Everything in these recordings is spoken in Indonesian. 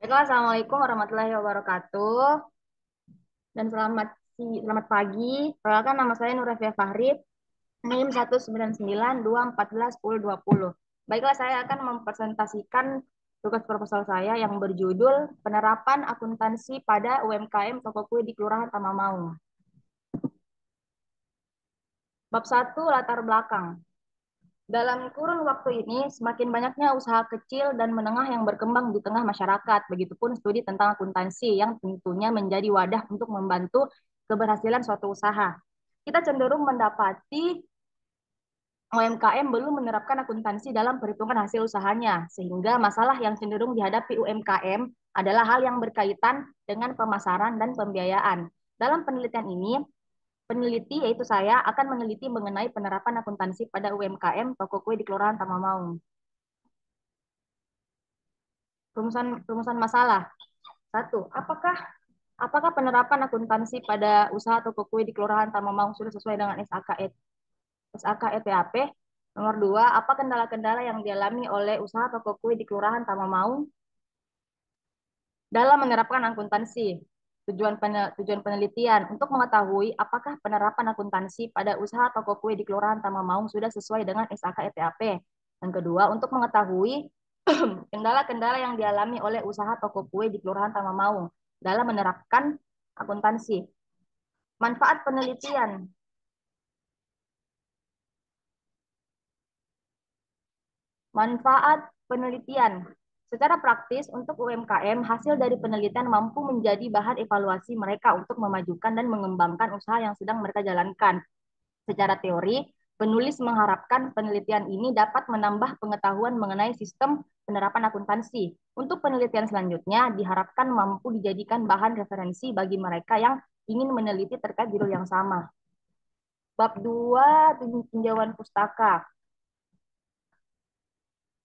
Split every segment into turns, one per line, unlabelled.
Baiklah, Assalamualaikum warahmatullahi wabarakatuh. Dan selamat pagi. Perkenalkan nama saya Nurafia Fahri, NIM 19924111020. Baiklah, saya akan mempresentasikan tugas proposal saya yang berjudul Penerapan Akuntansi pada UMKM Toko Kue di Kelurahan Tamamaung. Bab 1, latar belakang. Dalam kurun waktu ini, semakin banyaknya usaha kecil dan menengah yang berkembang di tengah masyarakat. Begitupun studi tentang akuntansi yang tentunya menjadi wadah untuk membantu keberhasilan suatu usaha. Kita cenderung mendapati UMKM belum menerapkan akuntansi dalam perhitungan hasil usahanya, sehingga masalah yang cenderung dihadapi UMKM adalah hal yang berkaitan dengan pemasaran dan pembiayaan. Dalam penelitian ini, peneliti, yaitu saya, akan meneliti mengenai penerapan akuntansi pada UMKM toko kue di Kelurahan Tamamaung. Rumusan masalah. Satu, apakah penerapan akuntansi pada usaha toko kue di Kelurahan Tamamaung sudah sesuai dengan SAK EPAP? Nomor dua, apa kendala-kendala yang dialami oleh usaha toko kue di Kelurahan Tamamaung dalam menerapkan akuntansi? Tujuan penelitian untuk mengetahui apakah penerapan akuntansi pada usaha toko kue di Kelurahan Tamamaung sudah sesuai dengan SAK EPAP. Yang kedua, untuk mengetahui kendala-kendala yang dialami oleh usaha toko kue di Kelurahan Tamamaung dalam menerapkan akuntansi. Manfaat penelitian. Manfaat penelitian. Secara praktis, untuk UMKM, hasil dari penelitian mampu menjadi bahan evaluasi mereka untuk memajukan dan mengembangkan usaha yang sedang mereka jalankan. Secara teori, penulis mengharapkan penelitian ini dapat menambah pengetahuan mengenai sistem penerapan akuntansi. Untuk penelitian selanjutnya, diharapkan mampu dijadikan bahan referensi bagi mereka yang ingin meneliti terkait judul yang sama. Bab 2, tinjauan pustaka.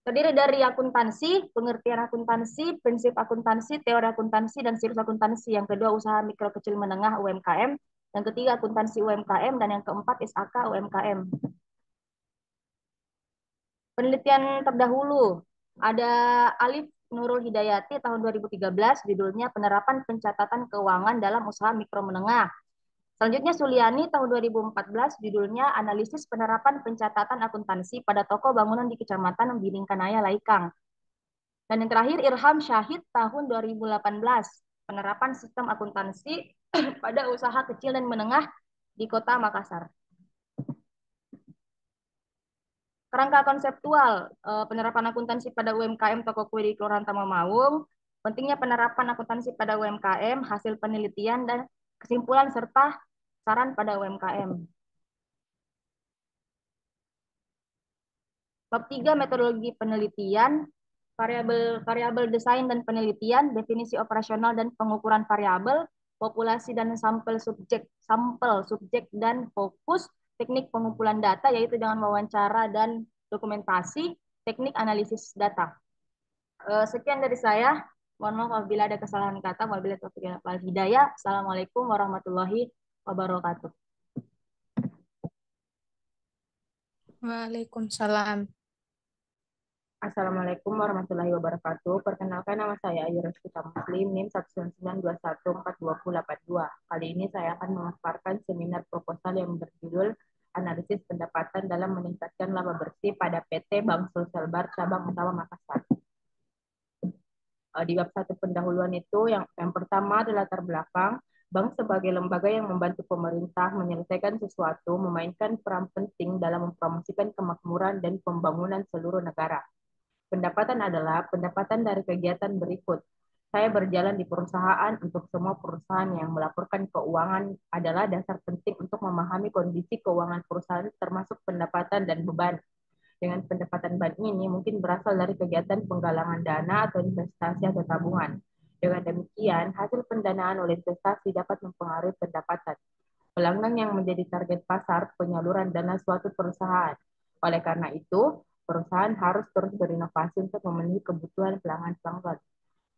Terdiri dari akuntansi, pengertian akuntansi, prinsip akuntansi, teori akuntansi, dan siklus akuntansi. Yang kedua, usaha mikro kecil menengah UMKM. Yang ketiga, akuntansi UMKM. Dan yang keempat, SAK UMKM. Penelitian terdahulu, ada Alif Nurul Hidayati tahun 2013, judulnya Penerapan Pencatatan Keuangan dalam Usaha Mikro Menengah. Selanjutnya Suliani tahun 2014, judulnya Analisis Penerapan Pencatatan Akuntansi pada Toko Bangunan di Kecamatan Bidingkanaya, Laikang. Dan yang terakhir Irham Syahid tahun 2018, penerapan sistem akuntansi pada usaha kecil dan menengah di Kota Makassar. Kerangka konseptual penerapan akuntansi pada UMKM toko kue di Kelurahan Tamamaung, pentingnya penerapan akuntansi pada UMKM, hasil penelitian dan kesimpulan serta saran pada UMKM. Bab 3, metodologi penelitian, variabel desain dan penelitian, definisi operasional dan pengukuran variabel, populasi dan sampel subjek dan fokus, teknik pengumpulan data yaitu dengan wawancara dan dokumentasi, teknik analisis data. Sekian dari saya. Mohon maaf apabila ada kesalahan kata. Wabillahi taufiq wal hidayah. Assalamualaikum warahmatullahi wabarakatuh.
Waalaikumsalam.
Assalamualaikum warahmatullahi wabarakatuh. Perkenalkan nama saya Ayu Rosita Muslim, NIM 199214082. Kali ini saya akan memaparkan seminar proposal yang berjudul Analisis Pendapatan dalam Meningkatkan Laba Bersih pada PT Bank Sulselbar Cabang Utama Makassar. Di bab 1 pendahuluan itu yang pertama adalah latar belakang. Bank sebagai lembaga yang membantu pemerintah menyelesaikan sesuatu memainkan peran penting dalam mempromosikan kemakmuran dan pembangunan seluruh negara. Pendapatan adalah pendapatan dari kegiatan berikut. Saya berjalan di perusahaan. Untuk semua perusahaan yang melaporkan keuangan adalah dasar penting untuk memahami kondisi keuangan perusahaan termasuk pendapatan dan beban. Dengan pendapatan beban ini mungkin berasal dari kegiatan penggalangan dana atau investasi atau tabungan. Dengan demikian, hasil pendanaan oleh investasi dapat mempengaruhi pendapatan. Pelanggan yang menjadi target pasar penyaluran dana suatu perusahaan. Oleh karena itu, perusahaan harus terus berinovasi untuk memenuhi kebutuhan pelanggan-pelanggan.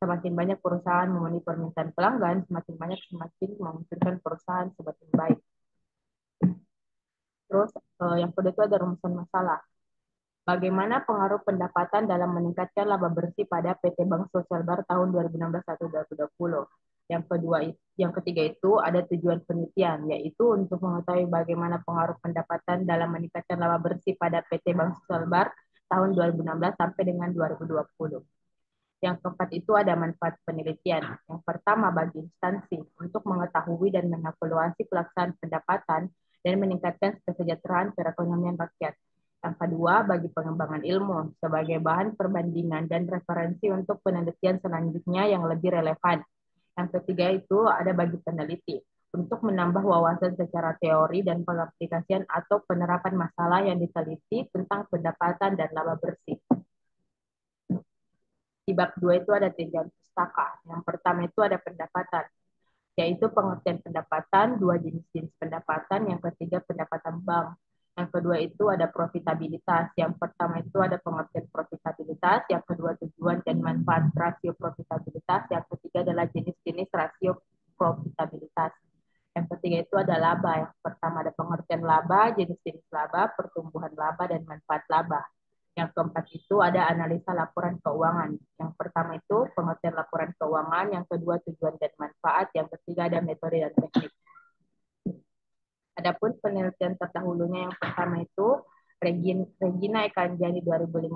Semakin banyak perusahaan memenuhi permintaan pelanggan, semakin memunculkan perusahaan semakin baik. Terus yang kedua itu ada rumusan masalah. Bagaimana pengaruh pendapatan dalam meningkatkan laba bersih pada PT Bank Sosial Bar tahun 2016-2020? Yang ketiga itu ada tujuan penelitian, yaitu untuk mengetahui bagaimana pengaruh pendapatan dalam meningkatkan laba bersih pada PT Bank Sosial Bar tahun 2016 sampai dengan 2020. Yang keempat itu ada manfaat penelitian. Yang pertama bagi instansi untuk mengetahui dan mengevaluasi pelaksanaan pendapatan dan meningkatkan kesejahteraan perekonomian rakyat. Yang kedua bagi pengembangan ilmu sebagai bahan perbandingan dan referensi untuk penelitian selanjutnya yang lebih relevan. Yang ketiga itu ada bagi peneliti untuk menambah wawasan secara teori dan pengaplikasian atau penerapan masalah yang diteliti tentang pendapatan dan laba bersih. Di bab 2 itu ada tinjauan pustaka. Yang pertama itu ada pendapatan, yaitu pengertian pendapatan, dua jenis-jenis pendapatan, yang ketiga pendapatan bank. Yang kedua itu ada profitabilitas. Yang pertama itu ada pengertian profitabilitas, yang kedua tujuan dan manfaat rasio profitabilitas, yang ketiga adalah jenis-jenis rasio profitabilitas. Yang ketiga itu ada laba. Yang pertama ada pengertian laba, jenis-jenis laba, pertumbuhan laba, dan manfaat laba. Yang keempat itu ada analisa laporan keuangan. Yang pertama itu pengertian laporan keuangan, yang kedua tujuan dan manfaat, yang ketiga ada metode dan teknik. Adapun penelitian terdahulunya yang pertama itu Regina Ekanjani 2015,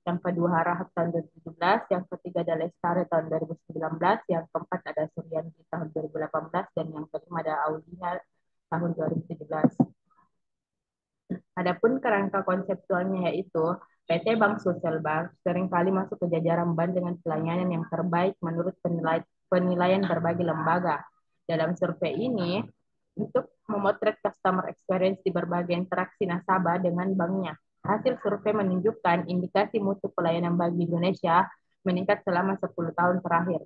yang kedua Harahap tahun 2017, yang ketiga ada Lestari tahun 2019, yang keempat ada Suryani tahun 2018, dan yang kelima ada Audina tahun 2017. Adapun kerangka konseptualnya yaitu PT Bank Sosial Bank seringkali masuk ke jajaran bank dengan pelayanan yang terbaik menurut penilaian berbagai lembaga. Dalam survei ini, untuk memotret customer experience di berbagai interaksi nasabah dengan banknya. Hasil survei menunjukkan indikasi mutu pelayanan bank di Indonesia meningkat selama 10 tahun terakhir.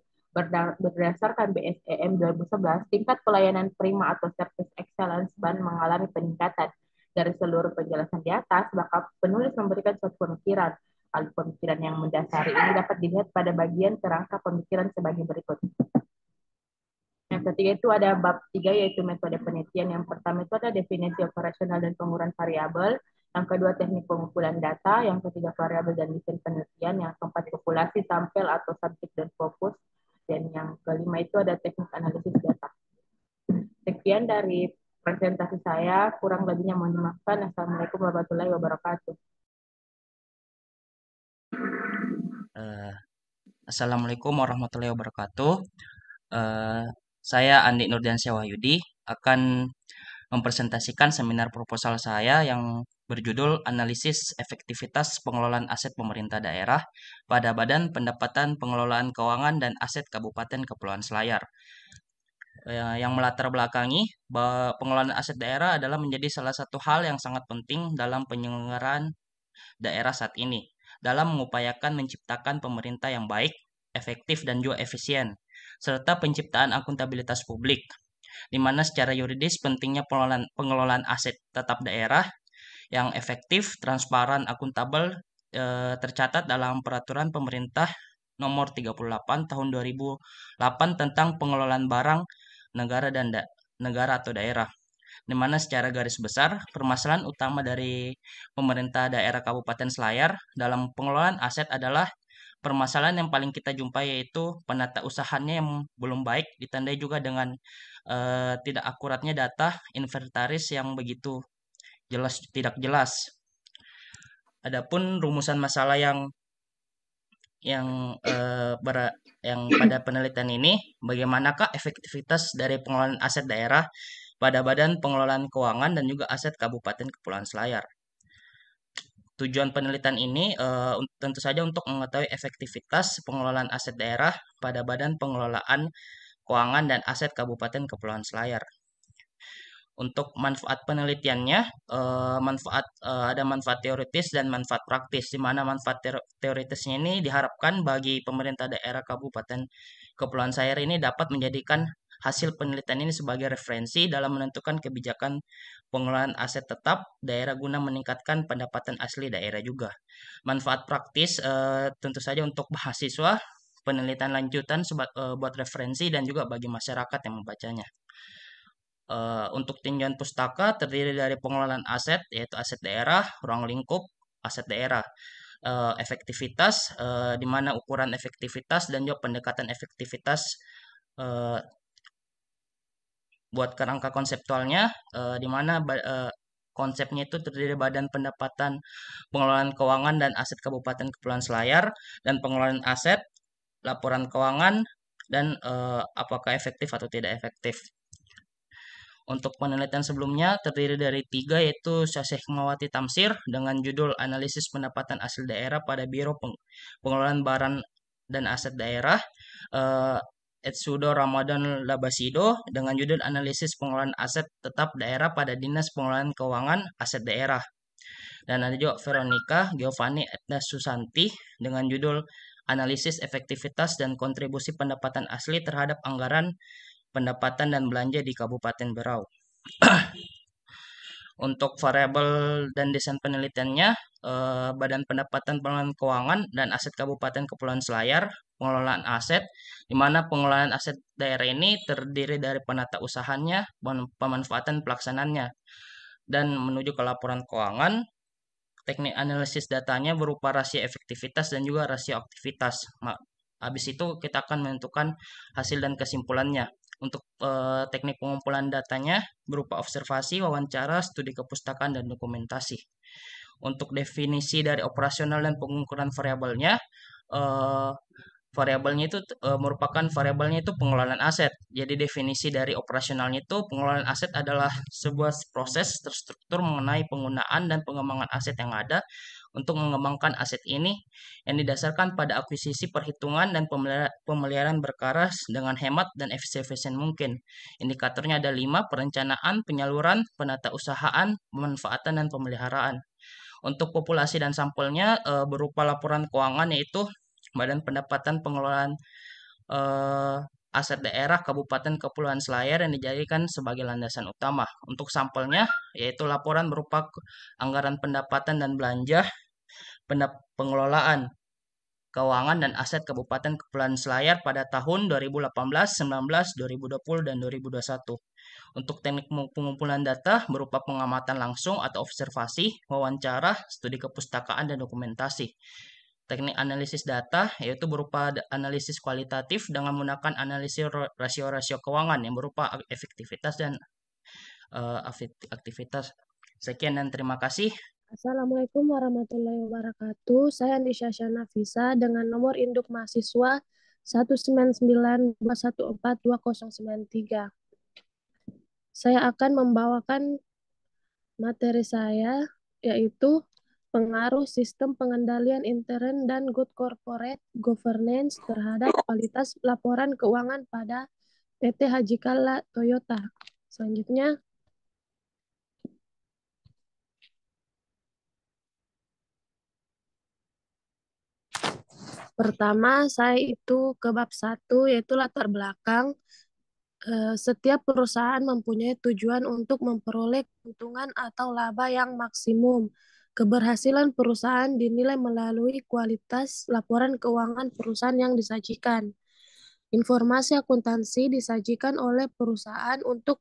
Berdasarkan BSEM 2011, tingkat pelayanan prima atau service excellence bank mengalami peningkatan. Dari seluruh penjelasan di atas, maka penulis memberikan suatu pemikiran. Hal pemikiran yang mendasari ini dapat dilihat pada bagian kerangka pemikiran sebagai berikut. Yang ketiga itu ada bab 3 yaitu metode penelitian. Yang pertama itu ada definisi operasional dan penguraian variabel. Yang kedua teknik pengumpulan data. Yang ketiga variabel dan desain penelitian. Yang keempat populasi, sampel atau subjek dan fokus. Dan yang kelima itu ada teknik analisis data. Sekian dari presentasi saya, kurang lebihnya mohon dimaafkan. Assalamualaikum warahmatullahi wabarakatuh.
Eh, Assalamualaikum warahmatullahi wabarakatuh. Eh, saya Andi Nurdiansyah Wahyudi akan mempresentasikan seminar proposal saya yang berjudul Analisis Efektivitas Pengelolaan Aset Pemerintah Daerah pada Badan Pendapatan Pengelolaan Keuangan dan Aset Kabupaten Kepulauan Selayar. Yang melatar belakangi bahwa pengelolaan aset daerah adalah menjadi salah satu hal yang sangat penting dalam penyelenggaraan daerah saat ini dalam mengupayakan menciptakan pemerintah yang baik, efektif, dan juga efisien, serta penciptaan akuntabilitas publik, di mana secara yuridis pentingnya pengelolaan aset tetap daerah yang efektif, transparan, akuntabel tercatat dalam Peraturan Pemerintah Nomor 38 Tahun 2008 tentang pengelolaan barang negara dan negara atau daerah, di mana secara garis besar permasalahan utama dari pemerintah daerah Kabupaten Selayar dalam pengelolaan aset adalah permasalahan yang paling kita jumpai yaitu penata usahanya yang belum baik, ditandai juga dengan tidak akuratnya data inventaris yang begitu jelas tidak jelas. Adapun rumusan masalah yang yang pada penelitian ini, bagaimanakah efektivitas dari pengelolaan aset daerah pada Badan Pengelolaan Keuangan dan juga aset Kabupaten Kepulauan Selayar. Tujuan penelitian ini tentu saja untuk mengetahui efektivitas pengelolaan aset daerah pada Badan Pengelolaan Keuangan dan aset Kabupaten Kepulauan Selayar. Untuk manfaat penelitiannya, ada manfaat teoritis dan manfaat praktis, di mana manfaat teoritisnya ini diharapkan bagi pemerintah daerah Kabupaten Kepulauan Selayar ini dapat menjadikan hasil penelitian ini sebagai referensi dalam menentukan kebijakan pengelolaan aset tetap daerah guna meningkatkan pendapatan asli daerah juga. Manfaat praktis tentu saja untuk mahasiswa, penelitian lanjutan buat referensi dan juga bagi masyarakat yang membacanya. Untuk tinjauan pustaka terdiri dari pengelolaan aset, yaitu aset daerah, ruang lingkup, aset daerah. Efektivitas, di mana ukuran efektivitas dan juga pendekatan efektivitas eh, buat kerangka konseptualnya, di mana konsepnya itu terdiri dari Badan Pendapatan Pengelolaan Keuangan dan Aset Kabupaten Kepulauan Selayar dan pengelolaan aset, laporan keuangan, dan apakah efektif atau tidak efektif. Untuk penelitian sebelumnya terdiri dari tiga, yaitu Syasih Hikmawati Tamsir dengan judul Analisis Pendapatan Asli Daerah pada Biro Pengelolaan Barang dan Aset Daerah, eh, Etsudo Ramadan Labasido dengan judul Analisis Pengelolaan Aset Tetap Daerah pada Dinas Pengelolaan Keuangan Aset Daerah. Dan ada juga Veronica Giovanni Edna Susanti dengan judul Analisis Efektivitas dan Kontribusi Pendapatan Asli Terhadap Anggaran Pendapatan dan Belanja di Kabupaten Berau. Untuk variabel dan desain penelitiannya, Badan Pendapatan Pengelolaan Keuangan dan Aset Kabupaten Kepulauan Selayar, pengelolaan aset, di mana pengelolaan aset daerah ini terdiri dari penata usahanya, pemanfaatan pelaksanaannya, dan menuju ke laporan keuangan. Teknik analisis datanya berupa rasio efektivitas dan juga rasio aktivitas. Habis itu kita akan menentukan hasil dan kesimpulannya. Untuk teknik pengumpulan datanya berupa observasi, wawancara, studi kepustakaan, dan dokumentasi. Untuk definisi dari operasional dan pengukuran variabelnya, eh, variabelnya itu merupakan variabelnya itu pengelolaan aset. Jadi definisi dari operasionalnya itu pengelolaan aset adalah sebuah proses terstruktur mengenai penggunaan dan pengembangan aset yang ada untuk mengembangkan aset ini yang didasarkan pada akuisisi, perhitungan, dan pemeliharaan berkeras dengan hemat dan efisien mungkin. Indikatornya ada 5: perencanaan, penyaluran, penata usahaan, pemanfaatan, dan pemeliharaan. Untuk populasi dan sampelnya berupa laporan keuangan, yaitu Badan Pendapatan Pengelolaan eh, Aset Daerah Kabupaten Kepulauan Selayar yang dijadikan sebagai landasan utama. Untuk sampelnya yaitu laporan berupa anggaran pendapatan dan belanja, pengelolaan keuangan dan aset Kabupaten Kepulauan Selayar pada tahun 2018, 19, 2020, dan 2021. Untuk teknik pengumpulan data berupa pengamatan langsung atau observasi, wawancara, studi kepustakaan, dan dokumentasi. Teknik analisis data yaitu berupa analisis kualitatif dengan menggunakan analisis rasio-rasio keuangan yang berupa efektivitas dan aktivitas. Sekian dan terima kasih.
Assalamualaikum warahmatullahi wabarakatuh. Saya Andisha Nafisa dengan nomor induk mahasiswa 19921420093. Saya akan membawakan materi saya, yaitu pengaruh sistem pengendalian intern dan good corporate governance terhadap kualitas laporan keuangan pada PT Haji Kala Toyota. Selanjutnya, pertama saya itu ke bab 1, yaitu latar belakang. Setiap perusahaan mempunyai tujuan untuk memperoleh keuntungan atau laba yang maksimum. Keberhasilan perusahaan dinilai melalui kualitas laporan keuangan perusahaan yang disajikan. Informasi akuntansi disajikan oleh perusahaan untuk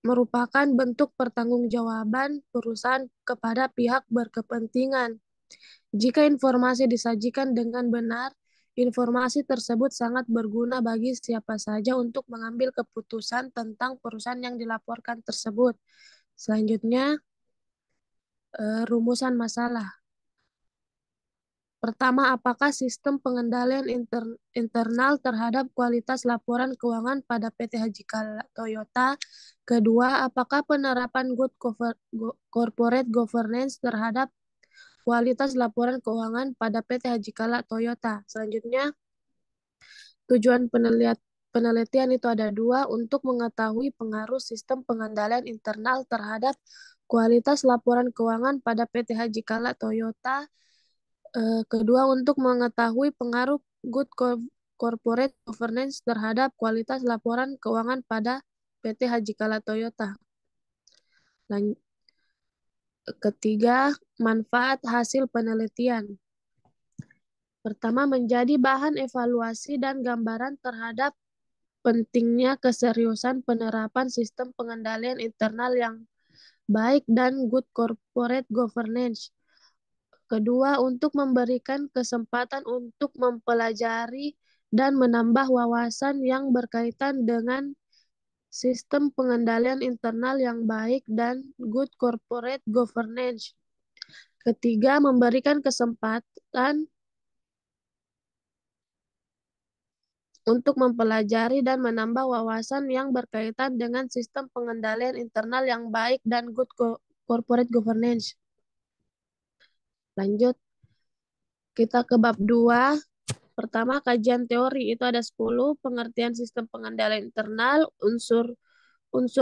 merupakan bentuk pertanggungjawaban perusahaan kepada pihak berkepentingan. Jika informasi disajikan dengan benar, informasi tersebut sangat berguna bagi siapa saja untuk mengambil keputusan tentang perusahaan yang dilaporkan tersebut. Selanjutnya, rumusan masalah. Pertama, apakah sistem pengendalian internal terhadap kualitas laporan keuangan pada PT Haji Kala Toyota? Kedua, apakah penerapan good corporate governance terhadap kualitas laporan keuangan pada PT Haji Kala Toyota? Selanjutnya, tujuan penelitian itu ada 2, untuk mengetahui pengaruh sistem pengendalian internal terhadap kualitas laporan keuangan pada PT Haji Kala Toyota. Kedua, untuk mengetahui pengaruh good corporate governance terhadap kualitas laporan keuangan pada PT Haji Kala Toyota. Ketiga, manfaat hasil penelitian. Pertama, menjadi bahan evaluasi dan gambaran terhadap pentingnya keseriusan penerapan sistem pengendalian internal yang baik dan good corporate governance Kedua, untuk memberikan kesempatan untuk mempelajari dan menambah wawasan yang berkaitan dengan sistem pengendalian internal yang baik dan good corporate governance. Ketiga, memberikan kesempatan untuk mempelajari dan menambah wawasan yang berkaitan dengan sistem pengendalian internal yang baik dan good corporate governance. Lanjut, kita ke bab 2. Pertama, kajian teori itu ada 10, pengertian sistem pengendalian internal, unsur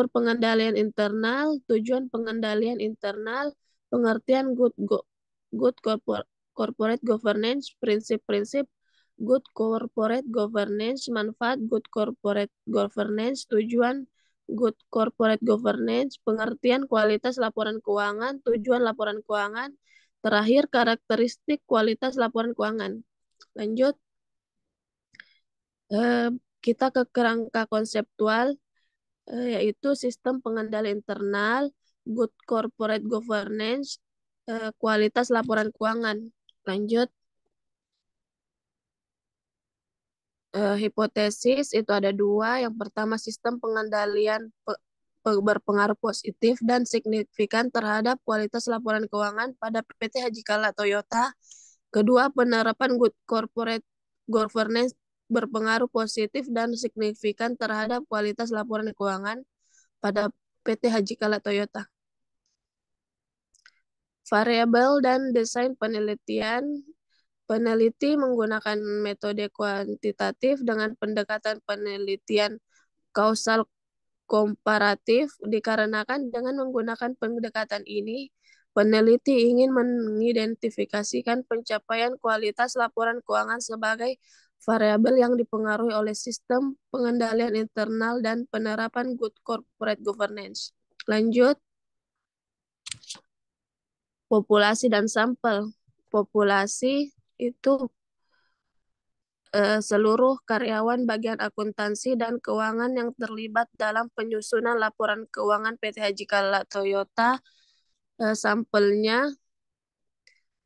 pengendalian internal, tujuan pengendalian internal, pengertian good corporate governance, prinsip-prinsip good corporate governance, manfaat good corporate governance, tujuan good corporate governance, pengertian kualitas laporan keuangan, tujuan laporan keuangan, terakhir karakteristik kualitas laporan keuangan. Lanjut, kita ke kerangka konseptual, yaitu sistem pengendalian internal, good corporate governance, kualitas laporan keuangan. Lanjut, hipotesis itu ada 2. Yang pertama, sistem pengendalian berpengaruh positif dan signifikan terhadap kualitas laporan keuangan pada PT Haji Kala Toyota. Kedua, penerapan good corporate governance berpengaruh positif dan signifikan terhadap kualitas laporan keuangan pada PT Haji Kala Toyota. Variabel dan desain penelitian. Peneliti menggunakan metode kuantitatif dengan pendekatan penelitian kausal komparatif. Dikarenakan dengan menggunakan pendekatan ini, peneliti ingin mengidentifikasikan pencapaian kualitas laporan keuangan sebagai variabel yang dipengaruhi oleh sistem pengendalian internal dan penerapan good corporate governance. Lanjut, populasi dan sampel. Populasi itu seluruh karyawan bagian akuntansi dan keuangan yang terlibat dalam penyusunan laporan keuangan PT Haji Kala Toyota. Sampelnya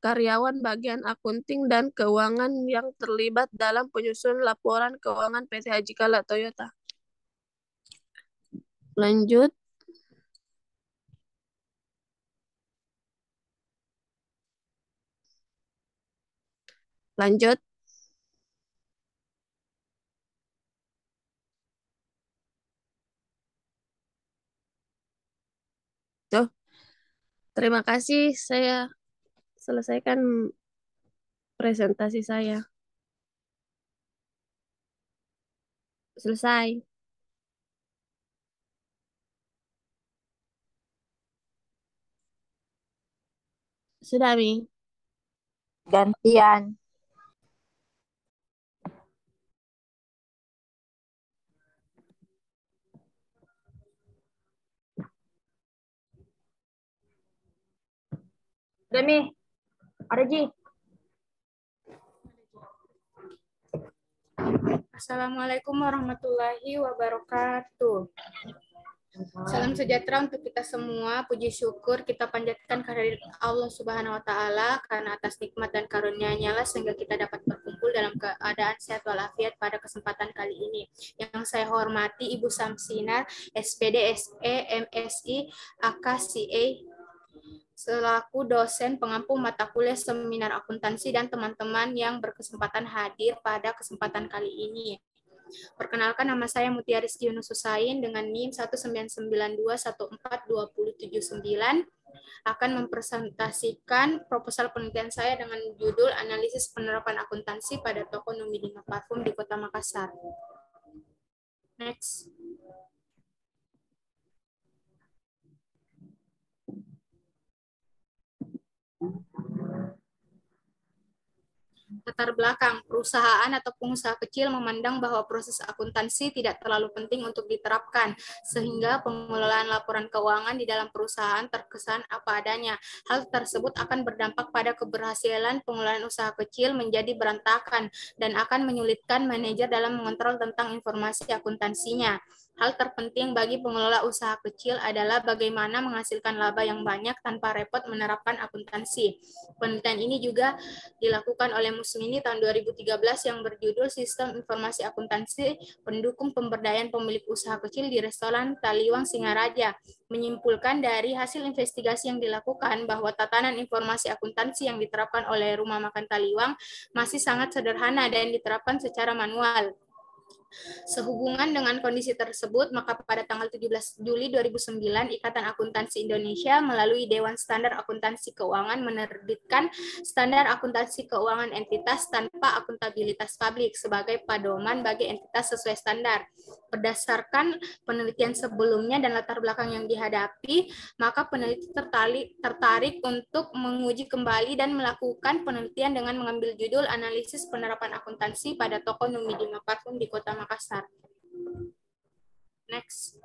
karyawan bagian akunting dan keuangan yang terlibat dalam penyusunan laporan keuangan PT Haji Kala Toyota. Lanjut, lanjut. Tuh, terima kasih. Saya selesaikan presentasi saya. Selesai. Sudah, Mi.
Gantian.
Demi, ada Ji.
Assalamualaikum warahmatullahi wabarakatuh. Salam sejahtera untuk kita semua. Puji syukur kita panjatkan kehadirat Allah Subhanahu wa taala karena atas nikmat dan karunia-Nya lah sehingga kita dapat berkumpul dalam keadaan sehat walafiat pada kesempatan kali ini. Yang saya hormati Ibu Samsinar, SPD SE MSI AKCA selaku dosen pengampu mata kuliah seminar akuntansi dan teman-teman yang berkesempatan hadir pada kesempatan kali ini. Perkenalkan, nama saya Mutia Rizky Yunus Husain dengan NIM 199214279 akan mempresentasikan proposal penelitian saya dengan judul Analisis Penerapan Akuntansi pada Toko Numidima Parfum di Kota Makassar. Next. Latar belakang, perusahaan atau pengusaha kecil memandang bahwa proses akuntansi tidak terlalu penting untuk diterapkan, sehingga pengelolaan laporan keuangan di dalam perusahaan terkesan apa adanya. Hal tersebut akan berdampak pada keberhasilan pengelolaan usaha kecil menjadi berantakan dan akan menyulitkan manajer dalam mengontrol tentang informasi akuntansinya. Hal terpenting bagi pengelola usaha kecil adalah bagaimana menghasilkan laba yang banyak tanpa repot menerapkan akuntansi. Penelitian ini juga dilakukan oleh Musmini tahun 2013 yang berjudul Sistem Informasi Akuntansi Pendukung Pemberdayaan Pemilik Usaha Kecil di Restoran Taliwang Singaraja. Menyimpulkan dari hasil investigasi yang dilakukan bahwa tatanan informasi akuntansi yang diterapkan oleh Rumah Makan Taliwang masih sangat sederhana dan diterapkan secara manual. Sehubungan dengan kondisi tersebut, maka pada tanggal 17 Juli 2009, Ikatan Akuntansi Indonesia melalui Dewan Standar Akuntansi Keuangan menerbitkan Standar Akuntansi Keuangan Entitas Tanpa Akuntabilitas Publik sebagai pedoman bagi entitas sesuai standar. Berdasarkan penelitian sebelumnya dan latar belakang yang dihadapi, maka peneliti tertarik untuk menguji kembali dan melakukan penelitian dengan mengambil judul Analisis Penerapan Akuntansi pada Toko Numidima Parfum di Kota Makassar. Next.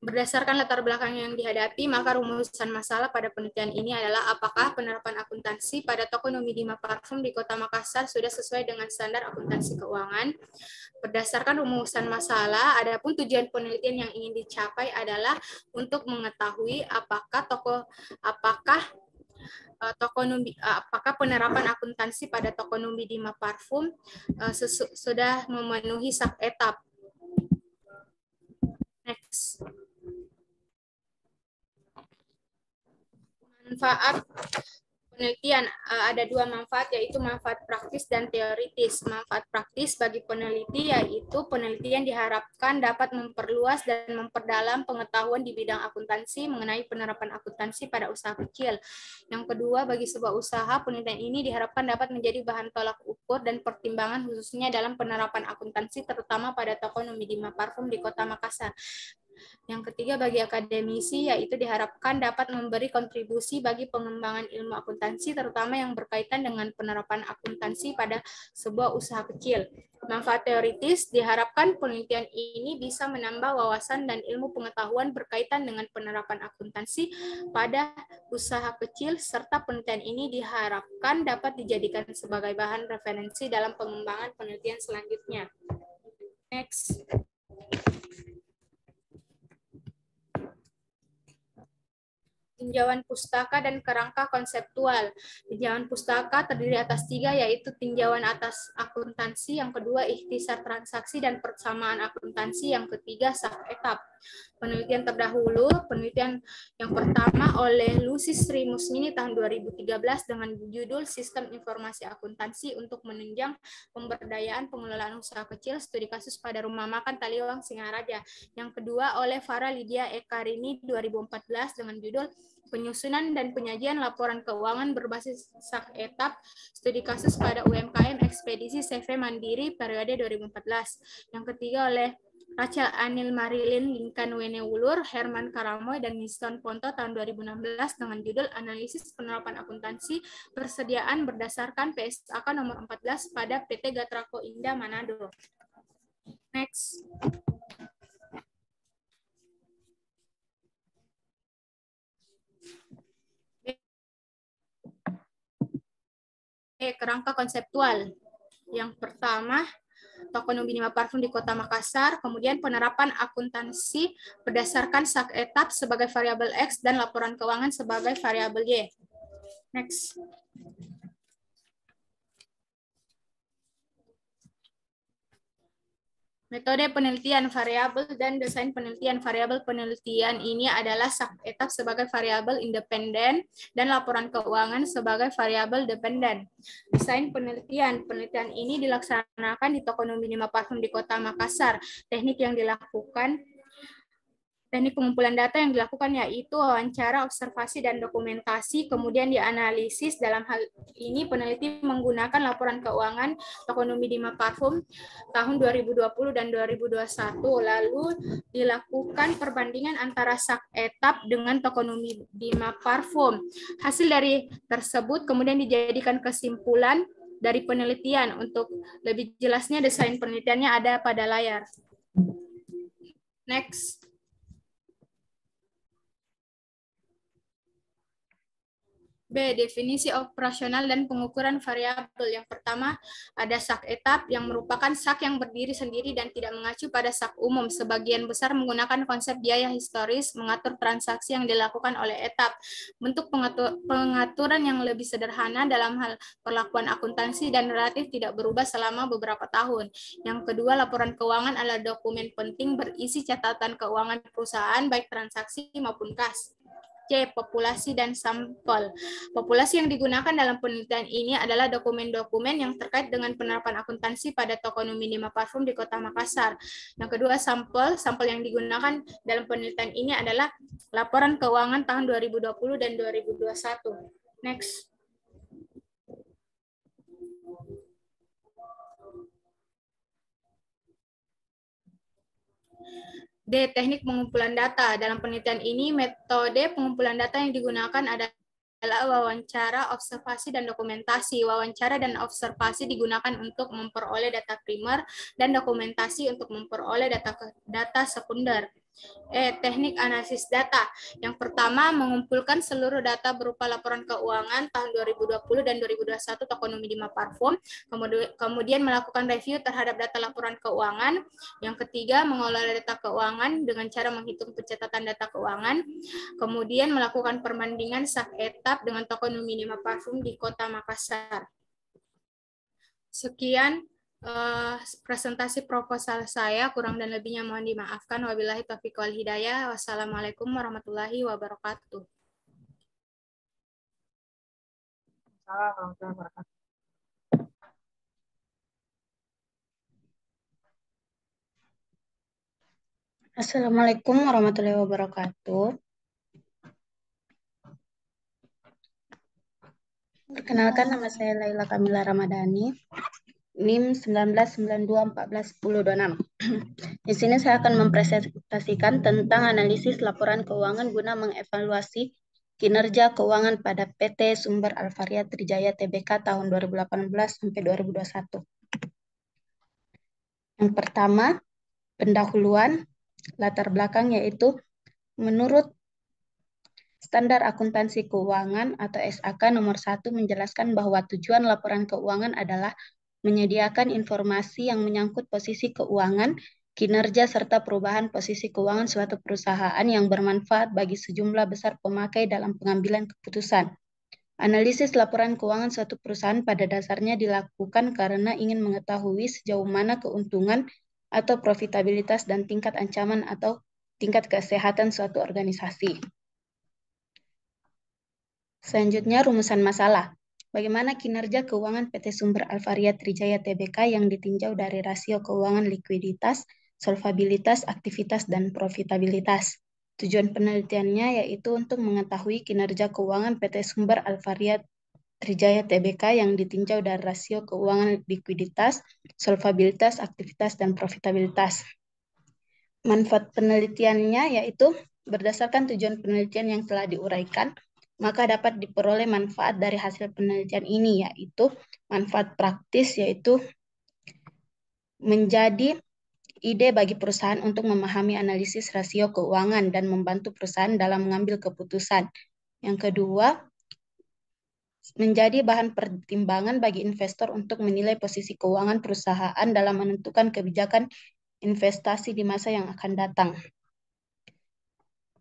Berdasarkan latar belakang yang dihadapi, maka rumusan masalah pada penelitian ini adalah apakah penerapan akuntansi pada toko Numidima Parfum di Kota Makassar sudah sesuai dengan standar akuntansi keuangan. Berdasarkan rumusan masalah, adapun tujuan penelitian yang ingin dicapai adalah untuk mengetahui apakah penerapan akuntansi pada toko Numidima Parfum sudah memenuhi sub-etap. Next. Manfaat penelitian, ada dua manfaat, yaitu manfaat praktis dan teoritis. Manfaat praktis bagi peneliti yaitu penelitian diharapkan dapat memperluas dan memperdalam pengetahuan di bidang akuntansi mengenai penerapan akuntansi pada usaha kecil. Yang kedua, bagi sebuah usaha, penelitian ini diharapkan dapat menjadi bahan tolak ukur dan pertimbangan khususnya dalam penerapan akuntansi, terutama pada toko Numidima Parfum di Kota Makassar. Yang ketiga, bagi akademisi, yaitu diharapkan dapat memberi kontribusi bagi pengembangan ilmu akuntansi, terutama yang berkaitan dengan penerapan akuntansi pada sebuah usaha kecil. Manfaat teoritis, diharapkan penelitian ini bisa menambah wawasan dan ilmu pengetahuan berkaitan dengan penerapan akuntansi pada usaha kecil, serta penelitian ini diharapkan dapat dijadikan sebagai bahan referensi dalam pengembangan penelitian selanjutnya. Next. Tinjauan pustaka dan kerangka konseptual. Tinjauan pustaka terdiri atas 3, yaitu tinjauan atas akuntansi, yang kedua ikhtisar transaksi dan persamaan akuntansi, yang ketiga sub-etap. Penelitian terdahulu, penelitian yang pertama oleh Lucy Sri Musmini tahun 2013 dengan judul Sistem Informasi Akuntansi untuk Menunjang Pemberdayaan Pengelolaan Usaha Kecil, studi kasus pada Rumah Makan Taliwang Singaraja. Yang kedua oleh Farah Lydia Ekarini 2014 dengan judul Penyusunan dan Penyajian Laporan Keuangan Berbasis Sak-Etap, studi kasus pada UMKM Ekspedisi CV Mandiri periode 2014. Yang ketiga oleh Rachel Anil Marilyn Linkan Wenewulur, Herman Karamoy, dan Winston Ponto tahun 2016 dengan judul Analisis Penerapan Akuntansi Persediaan berdasarkan PSAK nomor 14 pada PT Gatrako Indah Manado. Next. Kerangka konseptual. Yang pertama, toko Numidima Parfum di Kota Makassar, kemudian penerapan akuntansi berdasarkan sak-etap sebagai variabel X dan laporan keuangan sebagai variabel Y. Next. Metode penelitian variabel dan desain penelitian. Variabel penelitian ini adalah sak-etap sebagai variabel independen dan laporan keuangan sebagai variabel dependen. Desain penelitian. Penelitian ini dilaksanakan di toko Numidima Parfum di Kota Makassar. Teknik yang dilakukan Teknik pengumpulan data yang dilakukan yaitu wawancara, observasi, dan dokumentasi, kemudian dianalisis. Dalam hal ini peneliti menggunakan laporan keuangan Tokonomi Dima Parfum tahun 2020 dan 2021, lalu dilakukan perbandingan antara sak etap dengan Tokonomi Dima Parfum. Hasil dari tersebut kemudian dijadikan kesimpulan dari penelitian. Untuk lebih jelasnya desain penelitiannya ada pada layar. Next. B. Definisi operasional dan pengukuran variabel. Yang pertama, ada sak etap yang merupakan sak yang berdiri sendiri dan tidak mengacu pada sak umum. Sebagian besar menggunakan konsep biaya historis mengatur transaksi yang dilakukan oleh etap. Bentuk pengaturan yang lebih sederhana dalam hal perlakuan akuntansi dan relatif tidak berubah selama beberapa tahun. Yang kedua, laporan keuangan adalah dokumen penting berisi catatan keuangan perusahaan baik transaksi maupun kas. C. Populasi dan sampel. Populasi yang digunakan dalam penelitian ini adalah dokumen-dokumen yang terkait dengan penerapan akuntansi pada Tokonomi Dima Parfum di Kota Makassar. Yang kedua, sampel. Sampel yang digunakan dalam penelitian ini adalah laporan keuangan tahun 2020 dan 2021. Next. D. Teknik pengumpulan data. Dalam penelitian ini, metode pengumpulan data yang digunakan adalah wawancara, observasi, dan dokumentasi. Wawancara dan observasi digunakan untuk memperoleh data primer dan dokumentasi untuk memperoleh data sekunder. Teknik analisis data. Yang pertama, mengumpulkan seluruh data berupa laporan keuangan tahun 2020 dan 2021 Tokonomi Dima Parfum, kemudian melakukan review terhadap data laporan keuangan. Yang ketiga, mengolah data keuangan dengan cara menghitung pencatatan data keuangan, kemudian melakukan perbandingan sak etap dengan Tokonomi Dima Parfum di Kota Makassar. Sekian presentasi proposal saya, kurang dan lebihnya mohon dimaafkan. Wabillahi taufiq wal hidayah. Wassalamualaikum warahmatullahi wabarakatuh.
Assalamualaikum warahmatullahi wabarakatuh. Perkenalkan, nama saya Laila Kamila Ramadhani, NIM 1992141026. Di sini saya akan mempresentasikan tentang analisis laporan keuangan guna mengevaluasi kinerja keuangan pada PT Sumber Alvaria Trijaya Tbk tahun 2018 sampai 2021. Yang pertama, pendahuluan latar belakang, yaitu menurut Standar Akuntansi Keuangan atau SAK nomor 1 menjelaskan bahwa tujuan laporan keuangan adalah menyediakan informasi yang menyangkut posisi keuangan, kinerja, serta perubahan posisi keuangan suatu perusahaan yang bermanfaat bagi sejumlah besar pemakai dalam pengambilan keputusan. Analisis laporan keuangan suatu perusahaan pada dasarnya dilakukan karena ingin mengetahui sejauh mana keuntungan atau profitabilitas dan tingkat ancaman atau tingkat kesehatan suatu organisasi. Selanjutnya, rumusan masalah. Bagaimana kinerja keuangan PT Sumber Alvaria Trijaya Tbk yang ditinjau dari rasio keuangan likuiditas, solvabilitas, aktivitas, dan profitabilitas. Tujuan penelitiannya yaitu untuk mengetahui kinerja keuangan PT Sumber Alvaria Trijaya Tbk yang ditinjau dari rasio keuangan likuiditas, solvabilitas, aktivitas, dan profitabilitas. Manfaat penelitiannya yaitu berdasarkan tujuan penelitian yang telah diuraikan, maka dapat diperoleh manfaat dari hasil penelitian ini, yaitu manfaat praktis, yaitu menjadi ide bagi perusahaan untuk memahami analisis rasio keuangan dan membantu perusahaan dalam mengambil keputusan. Yang kedua, menjadi bahan pertimbangan bagi investor untuk menilai posisi keuangan perusahaan dalam menentukan kebijakan investasi di masa yang akan datang.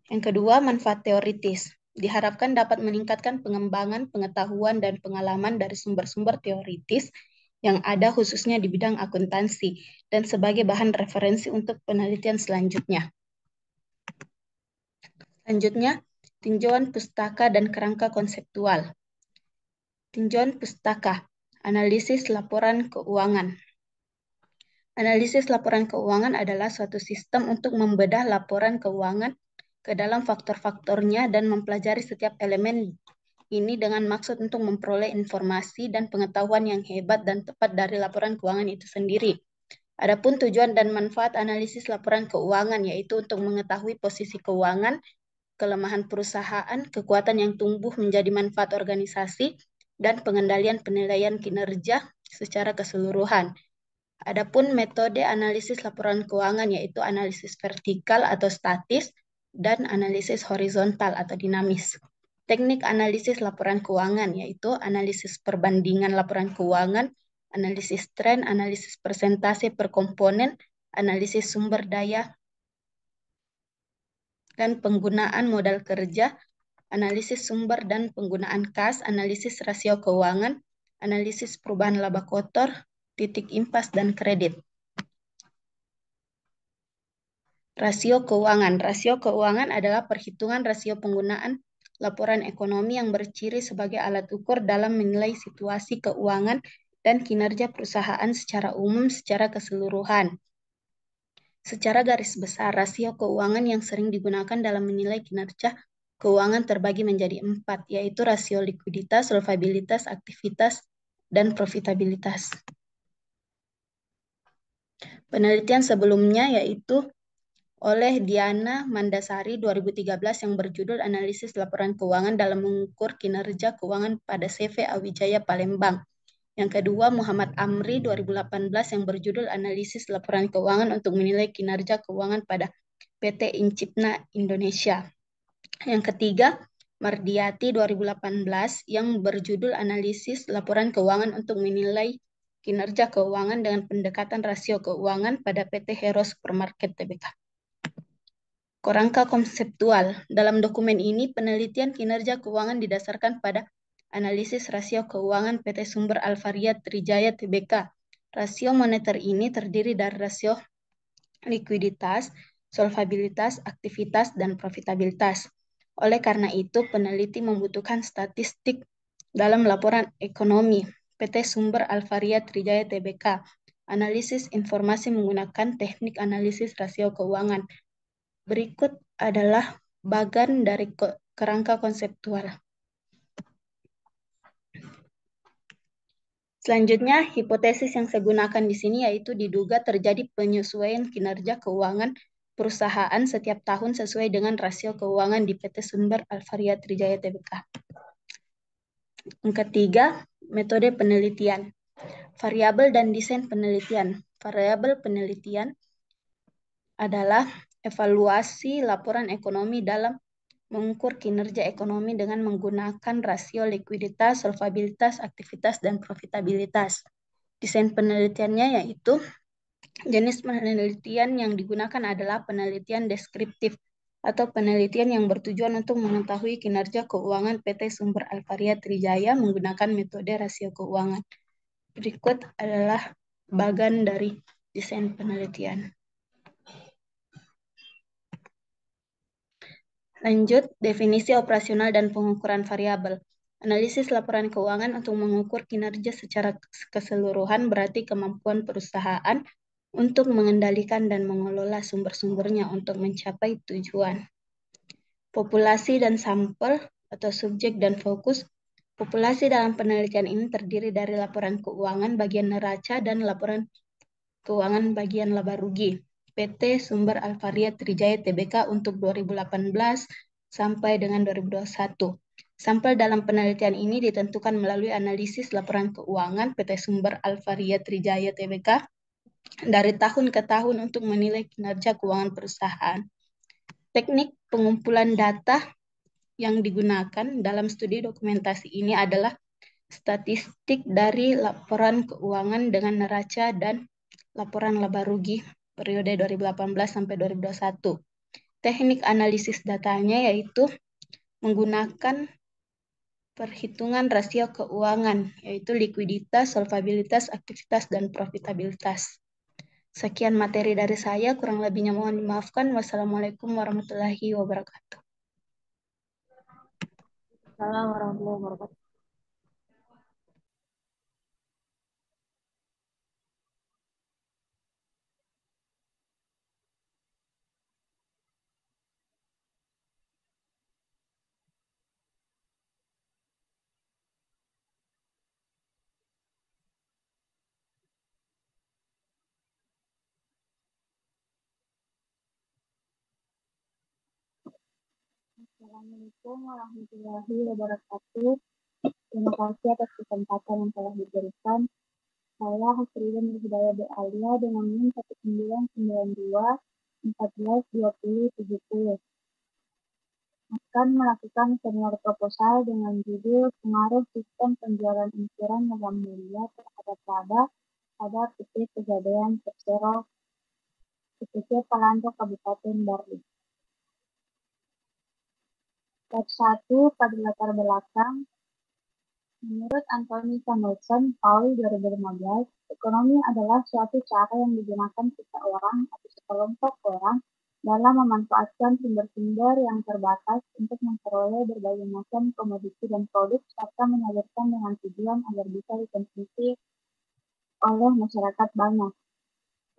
Yang kedua, manfaat teoritis. Diharapkan dapat meningkatkan pengembangan pengetahuan dan pengalaman dari sumber-sumber teoritis yang ada khususnya di bidang akuntansi dan sebagai bahan referensi untuk penelitian selanjutnya. Selanjutnya, tinjauan pustaka dan kerangka konseptual. Tinjauan pustaka, analisis laporan keuangan. Analisis laporan keuangan adalah suatu sistem untuk membedah laporan keuangan ke dalam faktor-faktornya dan mempelajari setiap elemen ini dengan maksud untuk memperoleh informasi dan pengetahuan yang hebat dan tepat dari laporan keuangan itu sendiri. Adapun tujuan dan manfaat analisis laporan keuangan yaitu untuk mengetahui posisi keuangan, kelemahan perusahaan, kekuatan yang tumbuh menjadi manfaat organisasi, dan pengendalian penilaian kinerja secara keseluruhan. Adapun metode analisis laporan keuangan yaitu analisis vertikal atau statis dan analisis horizontal atau dinamis. Teknik analisis laporan keuangan yaitu analisis perbandingan laporan keuangan, analisis tren, analisis persentase per komponen, analisis sumber daya dan penggunaan modal kerja, analisis sumber dan penggunaan kas, analisis rasio keuangan, analisis perubahan laba kotor, titik impas, dan kredit. Rasio keuangan. Rasio keuangan adalah perhitungan rasio penggunaan laporan ekonomi yang berciri sebagai alat ukur dalam menilai situasi keuangan dan kinerja perusahaan secara umum secara keseluruhan. Secara garis besar, rasio keuangan yang sering digunakan dalam menilai kinerja keuangan terbagi menjadi 4, yaitu rasio likuiditas, solvabilitas, aktivitas, dan profitabilitas. Penelitian sebelumnya yaitu oleh Diana Mandasari 2013 yang berjudul Analisis Laporan Keuangan dalam Mengukur Kinerja Keuangan pada CV Awijaya Palembang. Yang kedua, Muhammad Amri 2018 yang berjudul Analisis Laporan Keuangan untuk Menilai Kinerja Keuangan pada PT Incipna Indonesia. Yang ketiga, Mardiati 2018 yang berjudul Analisis Laporan Keuangan untuk Menilai Kinerja Keuangan dengan Pendekatan Rasio Keuangan pada PT Hero Supermarket Tbk. Kerangka konseptual. Dalam dokumen ini, penelitian kinerja keuangan didasarkan pada analisis rasio keuangan PT Sumber Alvaria Trijaya Tbk. Rasio moneter ini terdiri dari rasio likuiditas, solvabilitas, aktivitas, dan profitabilitas. Oleh karena itu, peneliti membutuhkan statistik dalam laporan ekonomi PT Sumber Alvaria Trijaya Tbk. Analisis informasi menggunakan teknik analisis rasio keuangan. Berikut adalah bagan dari kerangka konseptual. Selanjutnya, hipotesis yang saya gunakan di sini yaitu diduga terjadi penyesuaian kinerja keuangan perusahaan setiap tahun sesuai dengan rasio keuangan di PT Sumber Alvaria Trijaya Tbk. Yang ketiga, metode penelitian. Variabel dan desain penelitian. Variabel penelitian adalah evaluasi laporan ekonomi dalam mengukur kinerja ekonomi dengan menggunakan rasio likuiditas, solvabilitas, aktivitas, dan profitabilitas. Desain penelitiannya yaitu jenis penelitian yang digunakan adalah penelitian deskriptif atau penelitian yang bertujuan untuk mengetahui kinerja keuangan PT Sumber Alvaria Trijaya menggunakan metode rasio keuangan. Berikut adalah bagan dari desain penelitian. Lanjut, definisi operasional dan pengukuran variabel. Analisis laporan keuangan untuk mengukur kinerja secara keseluruhan berarti kemampuan perusahaan untuk mengendalikan dan mengelola sumber-sumbernya untuk mencapai tujuan. Populasi dan sampel atau subjek dan fokus. Populasi dalam penelitian ini terdiri dari laporan keuangan bagian neraca dan laporan keuangan bagian laba rugi. PT Sumber Alvaria Trijaya Tbk untuk 2018 sampai dengan 2021. Sampel dalam penelitian ini ditentukan melalui analisis laporan keuangan PT Sumber Alvaria Trijaya Tbk dari tahun ke tahun untuk menilai kinerja keuangan perusahaan. Teknik pengumpulan data yang digunakan dalam studi dokumentasi ini adalah statistik dari laporan keuangan dengan neraca dan laporan laba rugi periode 2018 sampai 2021. Teknik analisis datanya yaitu menggunakan perhitungan rasio keuangan, yaitu likuiditas, solvabilitas, aktivitas, dan profitabilitas. Sekian materi dari saya, kurang lebihnya mohon dimaafkan. Wassalamualaikum warahmatullahi wabarakatuh.
Assalamualaikum warahmatullahi wabarakatuh.
Assalamualaikum warahmatullahi wabarakatuh. Terima kasih atas kesempatan yang telah diberikan. Saya Hasrilan Hidayah Alia dengan NIM 1992 14 20 70 akan melakukan seminar proposal dengan judul Pengaruh Sistem Penjualan Insuran Logam Mulia terhadap laba pada PT Pegadaian Persero IPC Palangka Kabupaten Barbit. Bab 1 pada latar belakang. Menurut Anthony Samuelson, Paul 2015, ekonomi adalah suatu cara yang digunakan seseorang atau sekelompok orang dalam memanfaatkan sumber-sumber yang terbatas untuk memperoleh berbagai macam komoditi dan produk serta menyalurkan dengan tujuan agar bisa dikonsumsi oleh masyarakat banyak.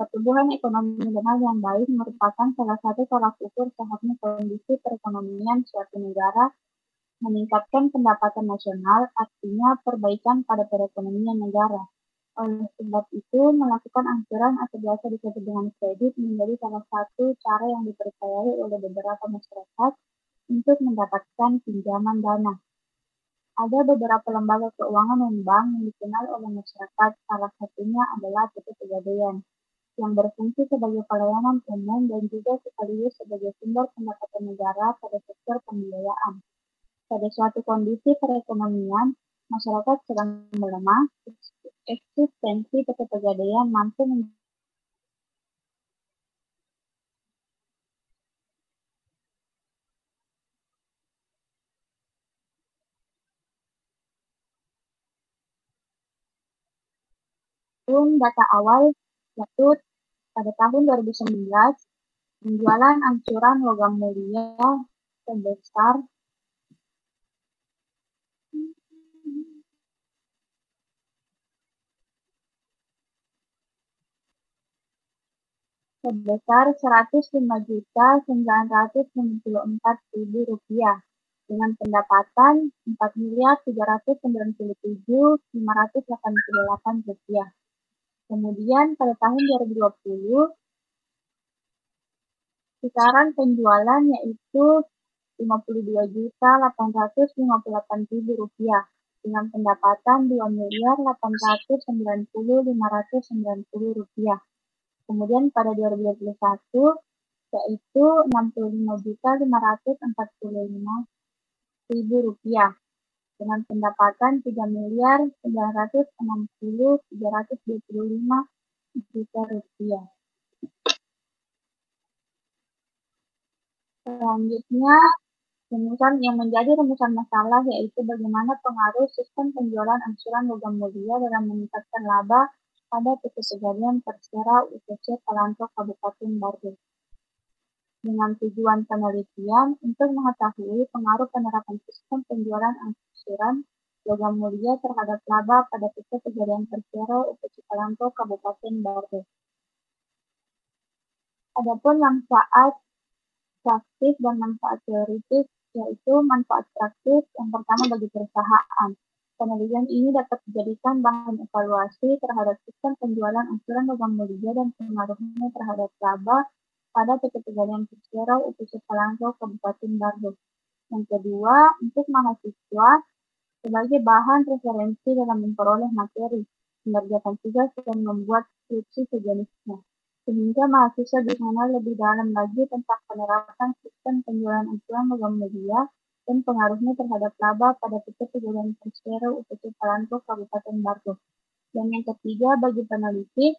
Pertumbuhan ekonomi nasional yang baik merupakan salah satu tolak ukur sehatnya kondisi perekonomian suatu negara. Meningkatkan pendapatan nasional artinya perbaikan pada perekonomian negara. Oleh sebab itu, melakukan angsuran atau biasa disebut dengan kredit menjadi salah satu cara yang dipercayai oleh beberapa masyarakat untuk mendapatkan pinjaman dana. Ada beberapa lembaga keuangan dan bank yang dikenal oleh masyarakat, salah satunya adalah PT Pegadaian, yang berfungsi sebagai pelayanan umum dan juga sekaligus sebagai sumber pendapatan negara pada sektor pembiayaan. Pada suatu kondisi perekonomian, masyarakat sedang melemah, eksistensi PT Pegadaian mampu data awal, yaitu pada tahun 2019, penjualan angsuran logam mulia sebesar Rp105.994.000 dengan pendapatan Rp4.397.588. Kemudian pada tahun 2020, kisaran penjualan yaitu Rp52.858.000 dengan pendapatan Rp2.890.590. Kemudian pada 2021 yaitu Rp65.545.000 dengan pendapatan Rp3.990.325.000. Selanjutnya, rumusan yang menjadi rumusan masalah yaitu bagaimana pengaruh sistem penjualan angsuran logam mulia dalam meningkatkan laba pada PT Pegadaian Persero IPC Palangka Kabupaten Barbit. Dengan tujuan penelitian untuk mengetahui pengaruh penerapan sistem penjualan angsuran logam mulia terhadap laba pada PT Pegadaian Persero IPC Palangka Kabupaten Barbit. Adapun manfaat praktis dan manfaat teoritis, yaitu manfaat praktis yang pertama bagi perusahaan. Penelitian ini dapat dijadikan bahan evaluasi terhadap sistem penjualan angsuran logam mulia dan pengaruhnya terhadap laba pada PT Pegadaian Persero IPC Palangka Kabupaten Barbit. Yang kedua, untuk mahasiswa sebagai bahan referensi dalam memperoleh materi, mengerjakan tugas dan membuat skripsi sejenisnya, sehingga mahasiswa bisa mengenal lebih dalam lagi tentang penerapan sistem penjualan angsuran logam mulia dan pengaruhnya terhadap laba pada PT Pegadaian Persero IPC Palangka Kabupaten Barbit. Dan yang ketiga, bagi peneliti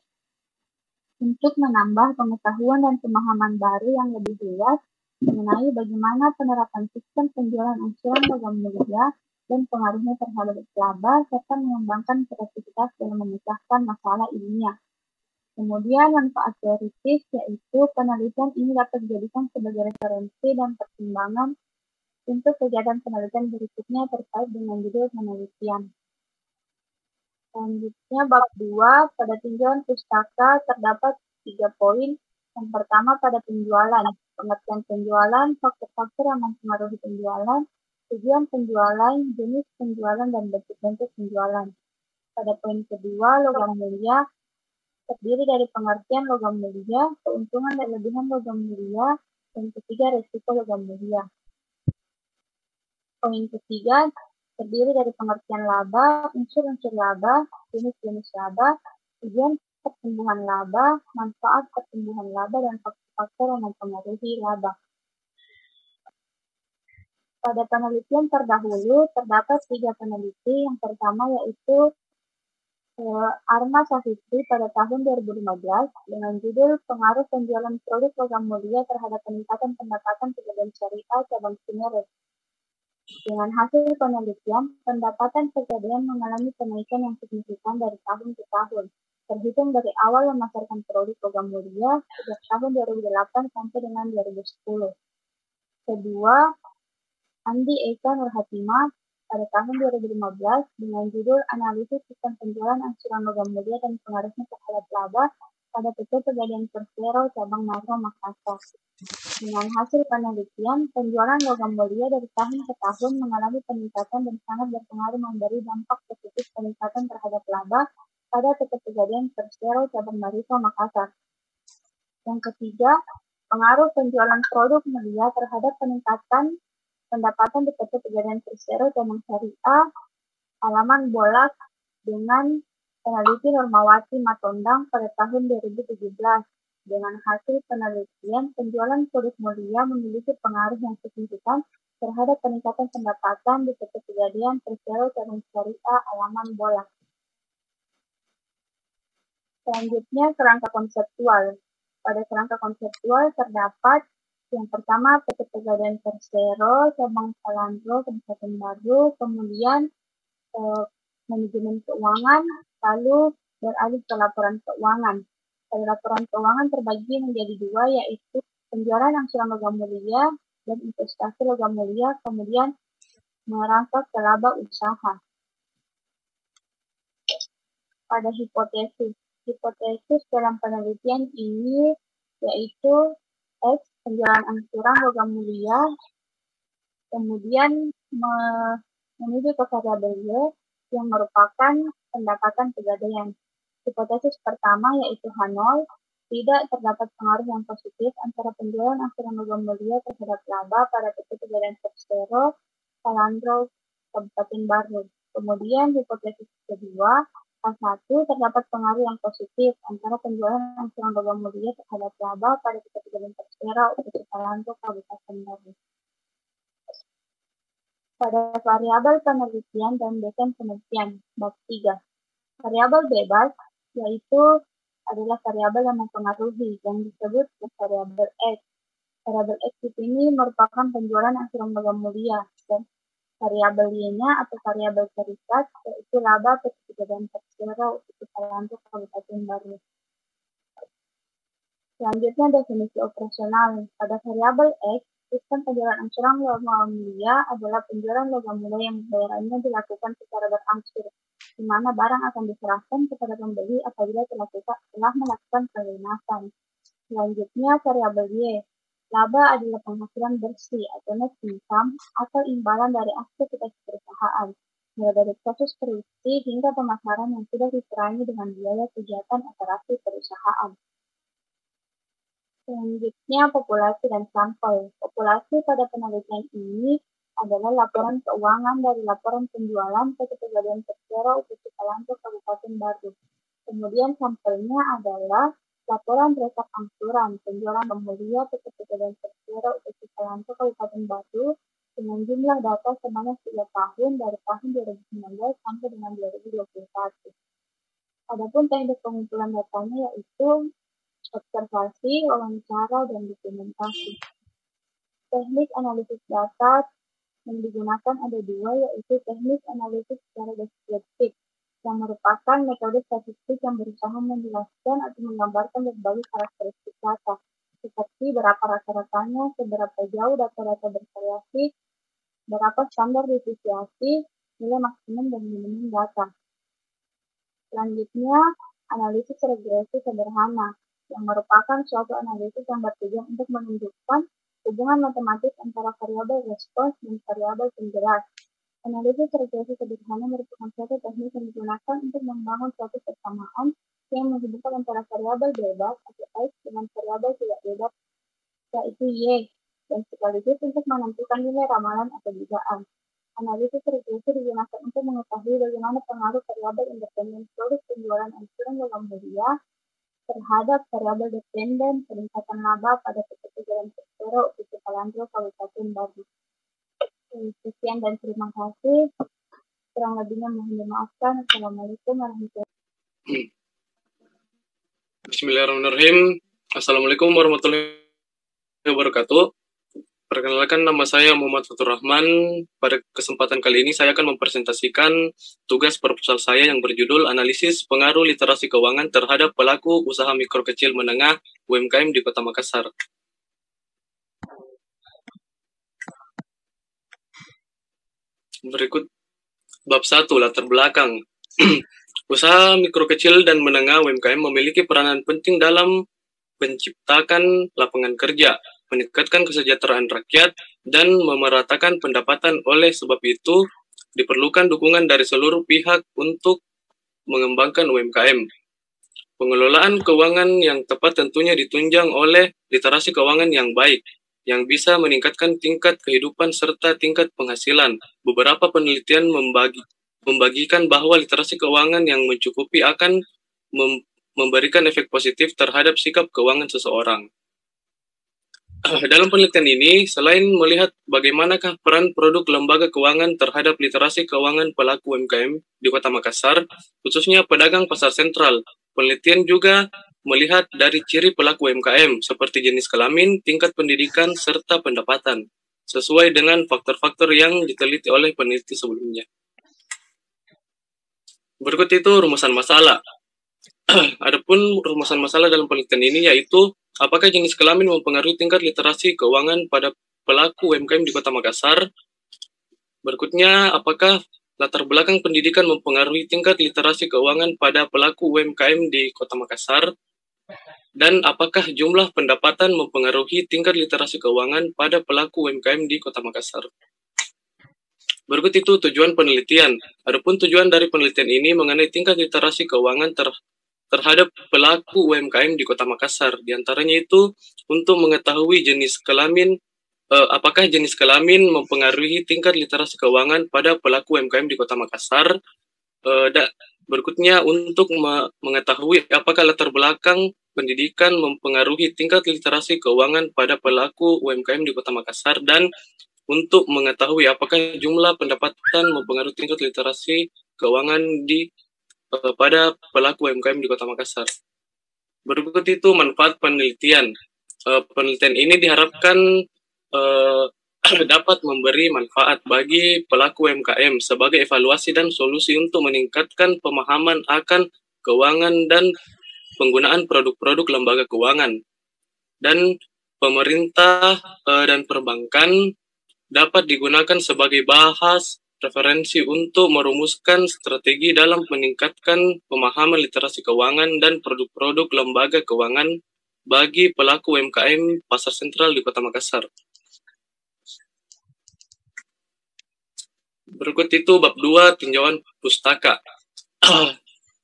untuk menambah pengetahuan dan pemahaman baru yang lebih luas mengenai bagaimana penerapan sistem penjualan angsuran logam mulia dan pengaruhnya terhadap laba serta mengembangkan kreativitas dalam memecahkan masalah ilmiah. Kemudian manfaat teoritis yaitu penelitian ini dapat dijadikan sebagai referensi dan pertimbangan untuk kegiatan penelitian berikutnya terkait dengan judul penelitian. Selanjutnya bab 2 pada tinjauan pustaka terdapat 3 poin. Yang pertama pada penjualan, pengertian penjualan, faktor-faktor yang mempengaruhi penjualan, tujuan penjualan, jenis penjualan dan bentuk-bentuk penjualan. Pada poin kedua, logam mulia terdiri dari pengertian logam mulia, keuntungan dan kelebihan logam mulia, dan ketiga resiko logam mulia. Poin ketiga terdiri dari pengertian laba, unsur-unsur laba, jenis-jenis laba, tujuan pertumbuhan laba, manfaat pertumbuhan laba, dan faktor-faktor yang mempengaruhi laba. Pada penelitian terdahulu, terdapat 3 peneliti. Yang pertama yaitu Arna Safitri pada tahun 2015 dengan judul Pengaruh Penjualan Produk Logam Mulia Terhadap Peningkatan Pendapatan Pegadaian Syariah Cabang Cinere. Dengan hasil penelitian, pendapatan pegadaian mengalami kenaikan yang signifikan dari tahun ke tahun, terhitung dari awal memasarkan produk logam mulia sejak tahun 2008 sampai dengan 2010. Kedua, Andi Eka Nurhatimah pada tahun 2015 dengan judul Analisis Sistem Penjualan Angsuran Logam Mulia dan Pengaruhnya Terhadap Laba pada PT Pegadaian Persero Cabang Maros Makassar. Dengan hasil penelitian, penjualan logam mulia dari tahun ke tahun mengalami peningkatan dan sangat berpengaruh memberi dampak positif peningkatan terhadap laba pada PT Pegadaian Persero Cabang Maros Makassar. Yang ketiga, pengaruh penjualan produk mulia terhadap peningkatan pendapatan di PT Pegadaian Persero Cabang Syariah halaman bolak dengan peneliti Normawati Matondang pada tahun 2017. Dengan hasil penelitian, penjualan produk mulia memiliki pengaruh yang signifikan terhadap peningkatan pendapatan di PT Pegadaian Persero Cabang Syariah halaman bolak. Selanjutnya, kerangka konseptual. Pada kerangka konseptual terdapat yang pertama PT Pegadaian Persero Cabang Salandro Kabupaten Baru, kemudian manajemen keuangan, lalu beralih ke laporan keuangan. Pada laporan keuangan terbagi menjadi 2, yaitu penjualan angsuran logam mulia dan investasi logam mulia, kemudian merangkak ke laba usaha. Pada hipotesis dalam penelitian ini yaitu X, penjualan angsuran logam mulia, kemudian menuju ke variabel Y yang merupakan pendapatan pegadaian. Hipotesis pertama yaitu H0, tidak terdapat pengaruh yang positif antara penjualan angsuran logam mulia terhadap laba pada PT Pegadaian Persero Salandro Kabupaten Baru. Kemudian hipotesis kedua, H1, terdapat pengaruh yang positif antara penjualan angsuran logam mulia terhadap laba pada PT Pegadaian Persero Salandro Kabupaten Baru. Pada variabel penelitian dan desain penelitian, bab 3. Variabel bebas yaitu adalah variabel yang mempengaruhi yang disebut variabel X. Variabel X di sini merupakan penjualan angsuran logam mulia dan variabel Y-nya atau variabel terikat yaitu laba PT Pegadaian Persero Salandro Kabupaten Baru. Selanjutnya definisi operasional. Pada variabel X, sistem penjualan angsuran logam mulia adalah penjualan logam mulia yang pembayarannya dilakukan secara berangsur, di mana barang akan diserahkan kepada pembeli apabila telah melakukan pelunasan. Selanjutnya, variabel Y. Laba adalah penghasilan bersih atau net income atau imbalan dari aktivitas perusahaan, mulai dari proses produksi hingga pemasaran yang sudah dikurangi dengan biaya kegiatan operasi perusahaan. Selanjutnya, populasi dan sampel. Populasi pada penelitian ini adalah laporan keuangan dari laporan penjualan PT Pegadaian Persero Salandro Kabupaten Baru. Kemudian sampelnya adalah laporan rekap angsuran penjualan mulia PT Pegadaian Persero Salandro Kabupaten Baru dengan jumlah data sebanyak 3 tahun dari tahun 2019 sampai dengan 2021. Adapun teknik pengumpulan datanya yaitu observasi, wawancara, dan dokumentasi. Teknik analisis data yang digunakan ada 2, yaitu teknik analisis secara deskriptif, yang merupakan metode statistik yang berusaha menjelaskan atau menggambarkan berbagai karakteristik data, seperti berapa rata-ratanya, seberapa jauh data-data bervariasi, berapa standar deviasi, nilai maksimum dan minimum data. Selanjutnya, analisis regresi sederhana, yang merupakan suatu analisis yang bertujuan untuk menunjukkan hubungan matematis antara variabel respons dan variabel penjelas. Analisis regresi sederhana merupakan suatu teknik yang digunakan untuk membangun suatu persamaan yang menghubungkan antara variabel bebas atau X dengan variabel tidak bebas yaitu Y, dan sekaligus untuk menentukan nilai ramalan atau dugaan. Analisis regresi digunakan untuk mengetahui bagaimana pengaruh variabel independen produk penjualan insuran logam mulia terhadap variabel dependen peningkatan laba pada PT Jalan Persero di Kalandro Kabupaten Badung. Sekian dan terima kasih. Kurang lebihnya mohon dimaafkan. Assalamualaikum warahmatullahi wabarakatuh.
Bismillahirrahmanirrahim. Assalamualaikum warahmatullahi wabarakatuh. Perkenalkan, nama saya Muhammad Fatur Rahman. Pada kesempatan kali ini saya akan mempresentasikan tugas proposal saya yang berjudul Analisis Pengaruh Literasi Keuangan Terhadap Pelaku Usaha Mikro Kecil Menengah UMKM di Kota Makassar. Berikut bab 1, latar belakang. Usaha mikro kecil dan menengah UMKM memiliki peranan penting dalam menciptakan lapangan kerja, meningkatkan kesejahteraan rakyat, dan memeratakan pendapatan. Oleh sebab itu, diperlukan dukungan dari seluruh pihak untuk mengembangkan UMKM. Pengelolaan keuangan yang tepat tentunya ditunjang oleh literasi keuangan yang baik, yang bisa meningkatkan tingkat kehidupan serta tingkat penghasilan. Beberapa penelitian membagikan bahwa literasi keuangan yang mencukupi akan memberikan efek positif terhadap sikap keuangan seseorang. Dalam penelitian ini, selain melihat bagaimanakah peran produk lembaga keuangan terhadap literasi keuangan pelaku UMKM di Kota Makassar, khususnya pedagang pasar sentral, penelitian juga melihat dari ciri pelaku UMKM seperti jenis kelamin, tingkat pendidikan, serta pendapatan, sesuai dengan faktor-faktor yang diteliti oleh peneliti sebelumnya. Berikut itu rumusan masalah. Adapun rumusan masalah dalam penelitian ini yaitu apakah jenis kelamin mempengaruhi tingkat literasi keuangan pada pelaku UMKM di Kota Makassar. Berikutnya, apakah latar belakang pendidikan mempengaruhi tingkat literasi keuangan pada pelaku UMKM di Kota Makassar. Dan apakah jumlah pendapatan mempengaruhi tingkat literasi keuangan pada pelaku UMKM di Kota Makassar. Berikut itu tujuan penelitian. Adapun tujuan dari penelitian ini mengenai tingkat literasi keuangan terhadap pelaku UMKM di Kota Makassar. Di antaranya itu untuk mengetahui jenis kelamin, apakah jenis kelamin mempengaruhi tingkat literasi keuangan pada pelaku UMKM di Kota Makassar. Berikutnya untuk mengetahui apakah latar belakang pendidikan mempengaruhi tingkat literasi keuangan pada pelaku UMKM di Kota Makassar, dan untuk mengetahui apakah jumlah pendapatan mempengaruhi tingkat literasi keuangan pada pelaku UMKM di Kota Makassar. Berikut itu manfaat penelitian. Penelitian ini diharapkan dapat memberi manfaat bagi pelaku UMKM sebagai evaluasi dan solusi untuk meningkatkan pemahaman akan keuangan dan penggunaan produk-produk lembaga keuangan. Dan pemerintah dan perbankan dapat digunakan sebagai bahas referensi untuk merumuskan strategi dalam meningkatkan pemahaman literasi keuangan dan produk-produk lembaga keuangan bagi pelaku UMKM pasar sentral di Kota Makassar. Berikut itu bab 2, tinjauan pustaka,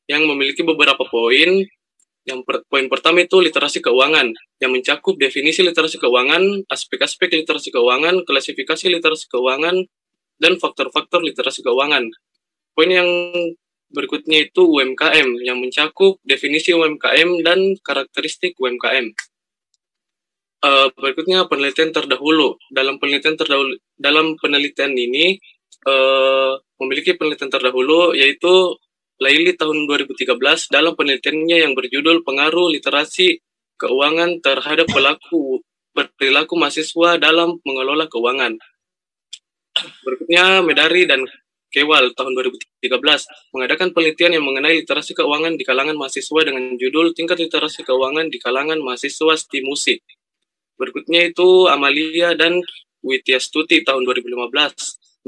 yang memiliki beberapa poin. Poin pertama itu literasi keuangan, yang mencakup definisi literasi keuangan, aspek-aspek literasi keuangan, klasifikasi literasi keuangan, dan faktor-faktor literasi keuangan. Poin yang berikutnya itu UMKM, yang mencakup definisi UMKM dan karakteristik UMKM. Berikutnya penelitian terdahulu. Dalam penelitian ini memiliki penelitian terdahulu, yaitu Laili tahun 2013 dalam penelitiannya yang berjudul Pengaruh Literasi Keuangan Terhadap Perilaku Mahasiswa dalam Mengelola Keuangan. Berikutnya Medari dan Kewal tahun 2013 mengadakan penelitian yang mengenai literasi keuangan di kalangan mahasiswa dengan judul Tingkat Literasi Keuangan di Kalangan Mahasiswa STIMUSI. Berikutnya itu Amalia dan Wityastuti tahun 2015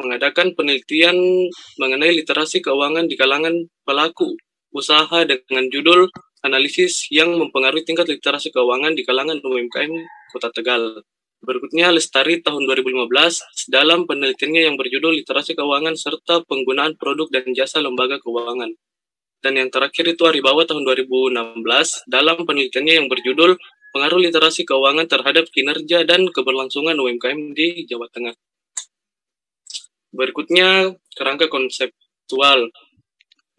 mengadakan penelitian mengenai literasi keuangan di kalangan pelaku usaha dengan judul Analisis yang Mempengaruhi Tingkat Literasi Keuangan di Kalangan UMKM Kota Tegal. Berikutnya Lestari tahun 2015 dalam penelitiannya yang berjudul Literasi Keuangan serta Penggunaan Produk dan Jasa Lembaga Keuangan. Dan yang terakhir itu Aribawa tahun 2016 dalam penelitiannya yang berjudul Pengaruh Literasi Keuangan Terhadap Kinerja dan Keberlangsungan UMKM di Jawa Tengah. Berikutnya, kerangka konseptual.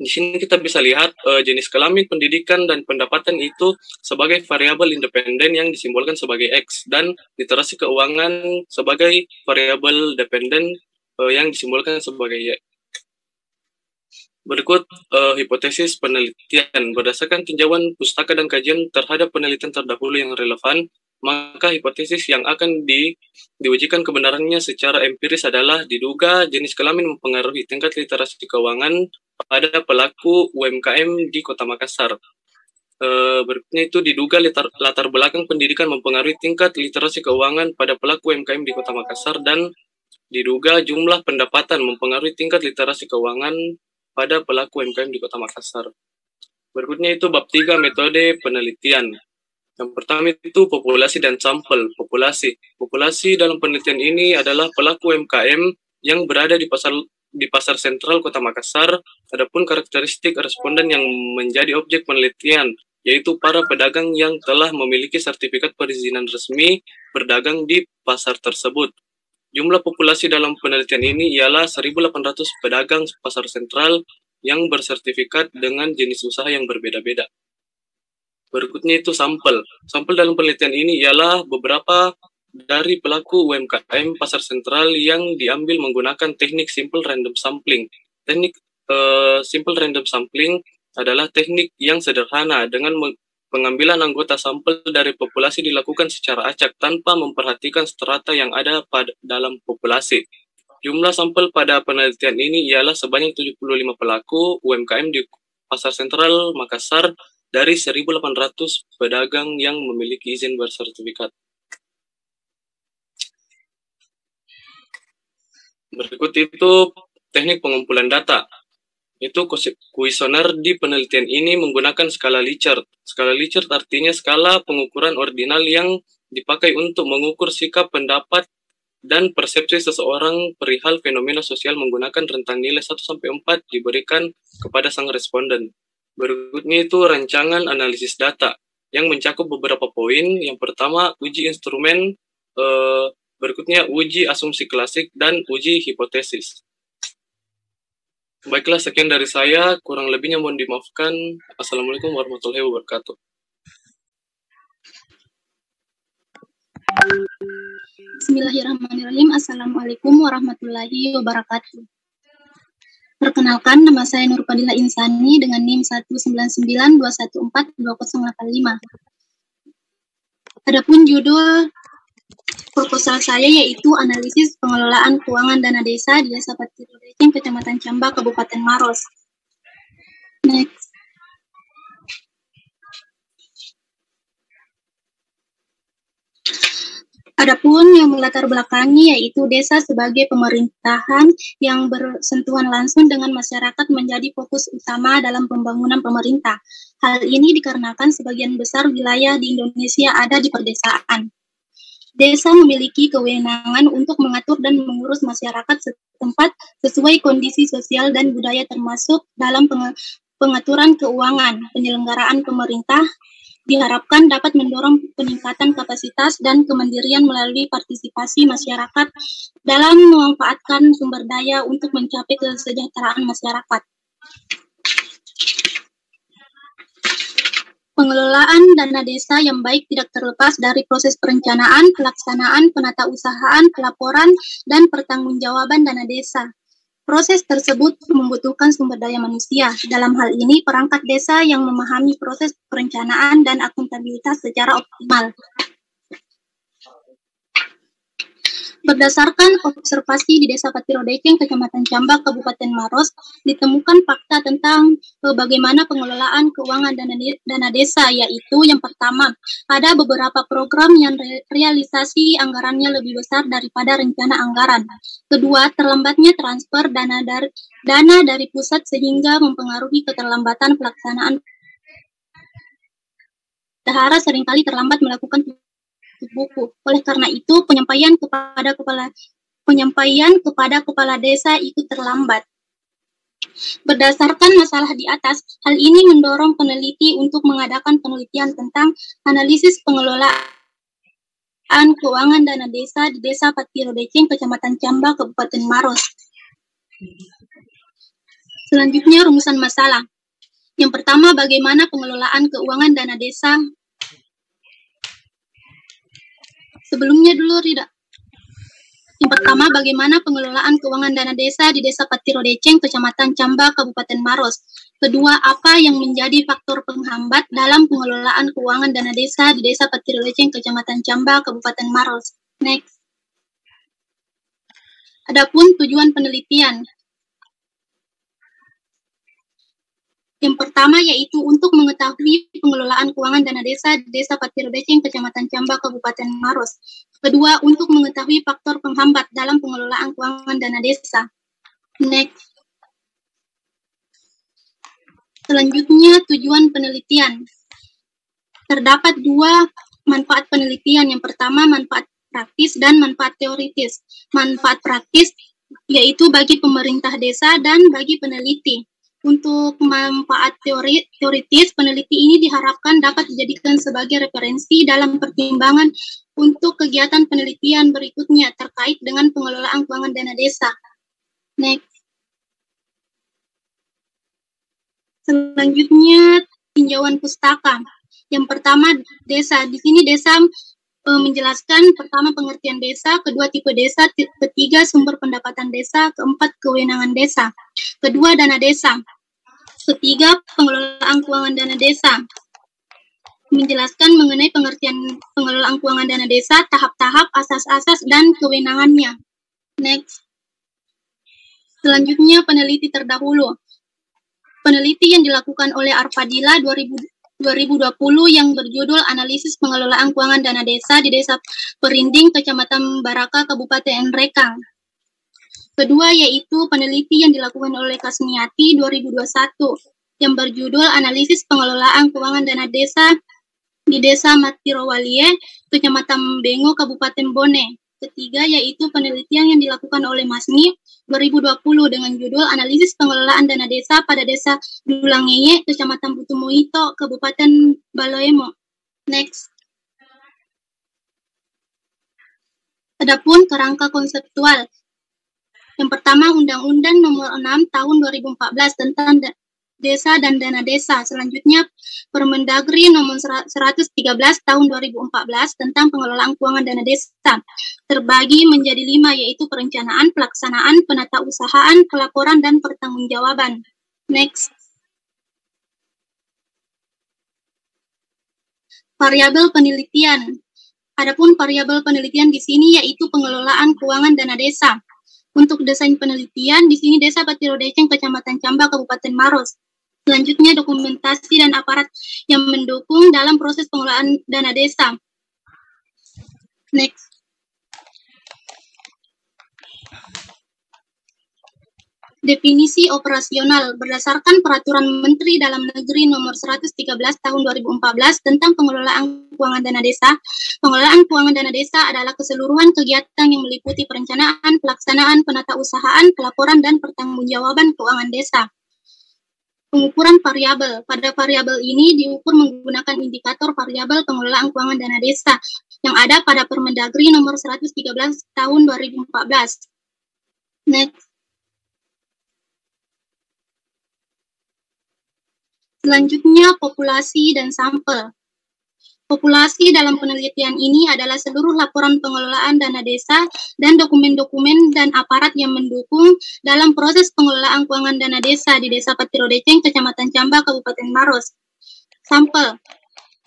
Di sini kita bisa lihat jenis kelamin, pendidikan, dan pendapatan itu sebagai variabel independen yang disimbolkan sebagai X, dan literasi keuangan sebagai variabel dependen yang disimbolkan sebagai Y. Berikut hipotesis penelitian. Berdasarkan tinjauan pustaka dan kajian terhadap penelitian terdahulu yang relevan, maka hipotesis yang akan diujikan kebenarannya secara empiris adalah diduga jenis kelamin mempengaruhi tingkat literasi keuangan pada pelaku UMKM di Kota Makassar. Berikutnya itu diduga latar belakang pendidikan mempengaruhi tingkat literasi keuangan pada pelaku UMKM di Kota Makassar, dan diduga jumlah pendapatan mempengaruhi tingkat literasi keuangan pada pelaku UMKM di Kota Makassar. Berikutnya itu bab 3 metode penelitian. Yang pertama itu populasi dan sampel. Populasi dalam penelitian ini adalah pelaku UMKM yang berada di pasar sentral Kota Makassar. Adapun karakteristik responden yang menjadi objek penelitian yaitu para pedagang yang telah memiliki sertifikat perizinan resmi berdagang di pasar tersebut. Jumlah populasi dalam penelitian ini ialah 1.800 pedagang pasar sentral yang bersertifikat dengan jenis usaha yang berbeda-beda. Berikutnya itu sampel. Sampel dalam penelitian ini ialah beberapa dari pelaku UMKM pasar sentral yang diambil menggunakan teknik simple random sampling. Teknik simple random sampling adalah teknik yang sederhana dengan pengambilan anggota sampel dari populasi dilakukan secara acak tanpa memperhatikan strata yang ada dalam populasi. Jumlah sampel pada penelitian ini ialah sebanyak 75 pelaku UMKM di pasar sentral Makassar dari 1.800 pedagang yang memiliki izin bersertifikat. Berikut itu teknik pengumpulan data. Itu kuesioner di penelitian ini menggunakan skala Likert. Skala Likert artinya skala pengukuran ordinal yang dipakai untuk mengukur sikap, pendapat, dan persepsi seseorang perihal fenomena sosial menggunakan rentang nilai 1-4 diberikan kepada sang responden. Berikutnya itu rancangan analisis data yang mencakup beberapa poin. Yang pertama, uji instrumen, berikutnya uji asumsi klasik, dan uji hipotesis. Baiklah, sekian dari saya. Kurang lebihnya mohon dimaafkan. Assalamualaikum warahmatullahi wabarakatuh.
Bismillahirrahmanirrahim. Assalamualaikum warahmatullahi wabarakatuh. Perkenalkan, nama saya Nurfadila Insani dengan NIM 19921420885. Adapun judul proposal saya yaitu analisis pengelolaan keuangan dana desa di Desa Patiro Deceng, Kecamatan Camba, Kabupaten Maros. Next. Adapun yang melatar belakangi yaitu desa sebagai pemerintahan yang bersentuhan langsung dengan masyarakat menjadi fokus utama dalam pembangunan pemerintah. Hal ini dikarenakan sebagian besar wilayah di Indonesia ada di perdesaan. Desa memiliki kewenangan untuk mengatur dan mengurus masyarakat setempat sesuai kondisi sosial dan budaya, termasuk dalam pengaturan keuangan. Penyelenggaraan pemerintah diharapkan dapat mendorong peningkatan kapasitas dan kemandirian melalui partisipasi masyarakat dalam memanfaatkan sumber daya untuk mencapai kesejahteraan masyarakat. Pengelolaan dana desa yang baik tidak terlepas dari proses perencanaan, pelaksanaan, penatausahaan, pelaporan, dan pertanggungjawaban dana desa. Proses tersebut membutuhkan sumber daya manusia. Dalam hal ini, perangkat desa yang memahami proses perencanaan dan akuntabilitas secara optimal. Berdasarkan observasi di Desa Patiro Deceng, Kecamatan Camba, Kabupaten Maros, ditemukan fakta tentang bagaimana pengelolaan keuangan dana desa, yaitu yang pertama, ada beberapa program yang realisasi anggarannya lebih besar daripada rencana anggaran. Kedua, terlambatnya transfer dana dari pusat sehingga mempengaruhi keterlambatan pelaksanaan. Bendahara seringkali terlambat melakukan buku. Oleh karena itu, penyampaian kepada kepala desa itu terlambat. Berdasarkan masalah di atas, hal ini mendorong peneliti untuk mengadakan penelitian tentang analisis pengelolaan keuangan dana desa di Desa Patiro Deceng, Kecamatan Camba, Kabupaten Maros.
Selanjutnya, rumusan masalah. Yang pertama, bagaimana pengelolaan keuangan dana desa. Sebelumnya dulu, Rida. Yang pertama, bagaimana pengelolaan keuangan dana desa di Desa Patiro Deceng, Kecamatan Camba, Kabupaten Maros. Kedua, apa yang menjadi faktor penghambat dalam pengelolaan keuangan dana desa di Desa Patiro Deceng, Kecamatan Camba, Kabupaten Maros. Next. Adapun tujuan penelitian. Yang pertama yaitu untuk mengetahui pengelolaan keuangan dana desa di Desa Patiro Deceng, Kecamatan Camba, Kabupaten Maros. Kedua, untuk mengetahui faktor penghambat dalam pengelolaan keuangan dana desa. Next. Selanjutnya, tujuan penelitian. Terdapat dua manfaat penelitian. Yang pertama, manfaat praktis dan manfaat teoritis. Manfaat praktis yaitu bagi pemerintah desa dan bagi peneliti. Untuk manfaat teoritis, peneliti ini diharapkan dapat dijadikan sebagai referensi dalam pertimbangan untuk kegiatan penelitian berikutnya terkait dengan pengelolaan keuangan dana desa. Next. Selanjutnya, tinjauan pustaka. Yang pertama, desa. Di sini desa menjelaskan pertama pengertian desa, kedua tipe desa, ketiga sumber pendapatan desa, keempat kewenangan desa, kedua dana desa, ketiga pengelolaan keuangan dana desa. Menjelaskan mengenai pengertian pengelolaan keuangan dana desa, tahap-tahap, asas-asas, dan kewenangannya. Next. Selanjutnya, peneliti terdahulu. Peneliti yang dilakukan oleh Arpadila 2020 yang berjudul Analisis Pengelolaan Keuangan Dana Desa di Desa Perinding, Kecamatan Baraka, Kabupaten Rekang. Kedua yaitu peneliti yang dilakukan oleh Kasniati 2021 yang berjudul Analisis Pengelolaan Keuangan Dana Desa di Desa Matirowalie, Kecamatan Bengo, Kabupaten Bone. Ketiga yaitu penelitian yang dilakukan oleh Masni 2020 dengan judul Analisis Pengelolaan Dana Desa pada Desa Dulangeye, Kecamatan Butumoito, Kabupaten Baloemo. Next. Adapun kerangka konseptual. Yang pertama, Undang-Undang Nomor 6 Tahun 2014 tentang Desa dan Dana Desa. Selanjutnya, Permendagri Nomor 113 Tahun 2014 tentang Pengelolaan Keuangan Dana Desa. Terbagi menjadi 5, yaitu perencanaan, pelaksanaan, penatausahaan, pelaporan, dan pertanggungjawaban. Next. Variabel penelitian. Adapun variabel penelitian di sini yaitu pengelolaan keuangan dana desa. Untuk desain penelitian, di sini Desa Patiro Deceng, Kecamatan Camba, Kabupaten Maros. Selanjutnya, dokumentasi dan aparat yang mendukung dalam proses pengelolaan dana desa. Next. Definisi operasional berdasarkan Peraturan Menteri Dalam Negeri Nomor 113 Tahun 2014 tentang pengelolaan keuangan dana desa. Pengelolaan keuangan dana desa adalah keseluruhan kegiatan yang meliputi perencanaan, pelaksanaan, penatausahaan, pelaporan, dan pertanggungjawaban keuangan desa. Pengukuran variabel. Pada variabel ini diukur menggunakan indikator variabel pengelolaan keuangan dana desa yang ada pada Permendagri Nomor 113 Tahun 2014. Next. Selanjutnya, populasi dan sampel. Populasi dalam penelitian ini adalah seluruh laporan pengelolaan dana desa dan dokumen-dokumen dan aparat yang mendukung dalam proses pengelolaan keuangan dana desa di Desa Patiro Deceng, Kecamatan Camba, Kabupaten Maros. Sampel.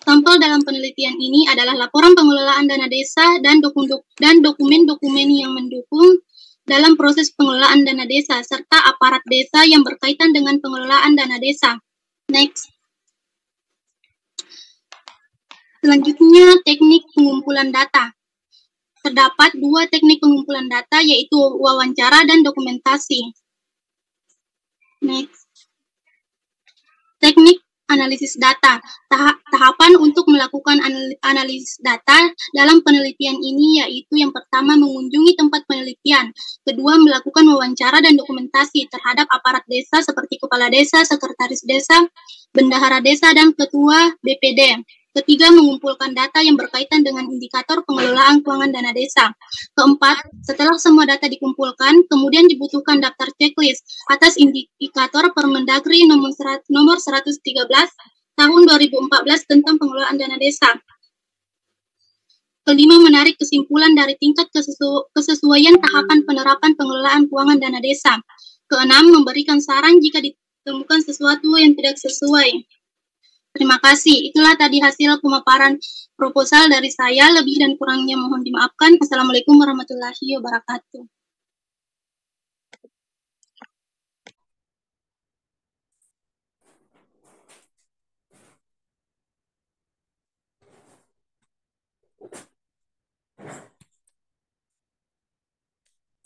Sampel dalam penelitian ini adalah laporan pengelolaan dana desa dan dokumen-dokumen yang mendukung dalam proses pengelolaan dana desa serta aparat desa yang berkaitan dengan pengelolaan dana desa. Next. Selanjutnya, teknik pengumpulan data. Terdapat 2 teknik pengumpulan data, yaitu wawancara dan dokumentasi. Next. Teknik analisis data. Tahapan untuk melakukan analisis data dalam penelitian ini yaitu yang pertama mengunjungi tempat penelitian, kedua melakukan wawancara dan dokumentasi terhadap aparat desa seperti kepala desa, sekretaris desa, bendahara desa, dan ketua BPD. Ketiga, mengumpulkan data yang berkaitan dengan indikator pengelolaan keuangan dana desa. Keempat, setelah semua data dikumpulkan, kemudian dibutuhkan daftar checklist atas indikator Permendagri nomor 113 tahun 2014 tentang pengelolaan dana desa. Kelima, menarik kesimpulan dari tingkat kesesuaian tahapan penerapan pengelolaan keuangan dana desa. Keenam, memberikan saran jika ditemukan sesuatu yang tidak sesuai. Terima kasih. Itulah tadi hasil pemaparan proposal dari saya. Lebih dan kurangnya mohon dimaafkan. Assalamualaikum warahmatullahi wabarakatuh.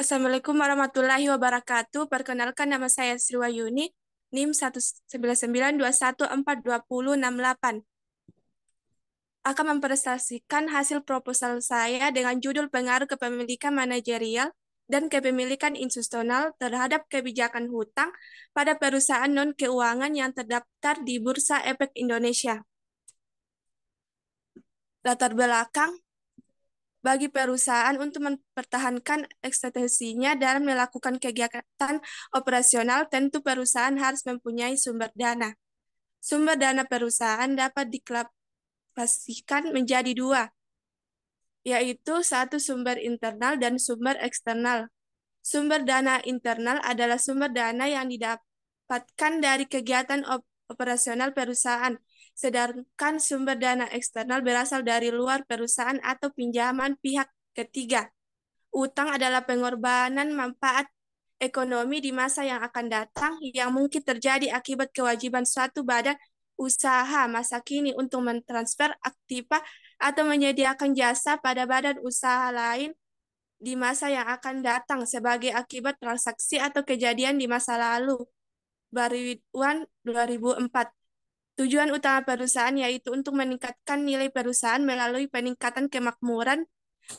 Assalamualaikum warahmatullahi wabarakatuh. Perkenalkan, nama saya Sri Wahyuni, NIM 19921422068. Akan mempresentasikan hasil proposal saya dengan judul pengaruh kepemilikan manajerial dan kepemilikan institusional terhadap kebijakan hutang pada perusahaan non-keuangan yang terdaftar di Bursa Efek Indonesia. Latar belakang bagi perusahaan untuk mempertahankan eksistensinya dalam melakukan kegiatan operasional, tentu perusahaan harus mempunyai sumber dana. Sumber dana perusahaan dapat diklasifikasikan menjadi dua, yaitu satu sumber internal dan sumber eksternal. Sumber dana internal adalah sumber dana yang didapatkan dari kegiatan operasional perusahaan, sedangkan sumber dana eksternal berasal dari luar perusahaan atau pinjaman pihak ketiga. Utang adalah pengorbanan manfaat ekonomi di masa yang akan datang yang mungkin terjadi akibat kewajiban suatu badan usaha masa kini untuk mentransfer aktiva atau menyediakan jasa pada badan usaha lain di masa yang akan datang sebagai akibat transaksi atau kejadian di masa lalu. Baridwan 2004. Tujuan utama perusahaan yaitu untuk meningkatkan nilai perusahaan melalui peningkatan kemakmuran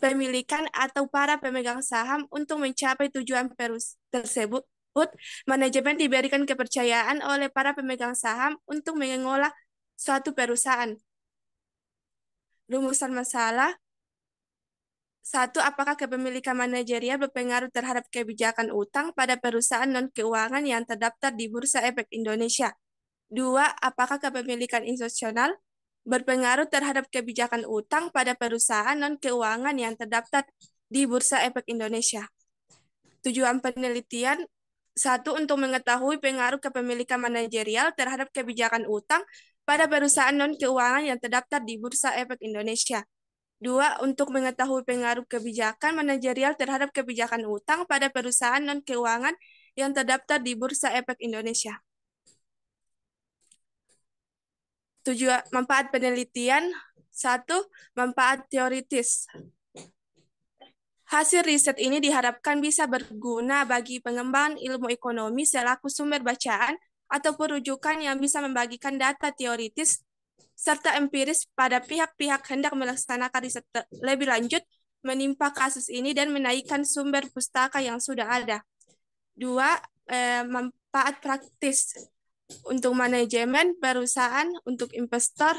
pemilikan atau para pemegang saham. Untuk mencapai tujuan tersebut, manajemen diberikan kepercayaan oleh para pemegang saham untuk mengelola suatu perusahaan. Rumusan masalah. 1. Apakah kepemilikan manajerial berpengaruh terhadap kebijakan utang pada perusahaan non-keuangan yang terdaftar di Bursa Efek Indonesia? 2. Apakah kepemilikan institusional berpengaruh terhadap kebijakan utang pada perusahaan non-keuangan yang terdaftar di Bursa Efek Indonesia? Tujuan penelitian. 1. Untuk mengetahui pengaruh kepemilikan manajerial terhadap kebijakan utang pada perusahaan non-keuangan yang terdaftar di Bursa Efek Indonesia. 2. Untuk mengetahui pengaruh kebijakan manajerial terhadap kebijakan utang pada perusahaan non-keuangan yang terdaftar di Bursa Efek Indonesia. Tujuan manfaat penelitian. 1. Manfaat teoritis. Hasil riset ini diharapkan bisa berguna bagi pengembangan ilmu ekonomi selaku sumber bacaan ataupun rujukan yang bisa membagikan data teoritis serta empiris pada pihak-pihak hendak melaksanakan riset lebih lanjut menimpa kasus ini dan menaikkan sumber pustaka yang sudah ada. 2. Manfaat praktis untuk manajemen perusahaan, untuk investor,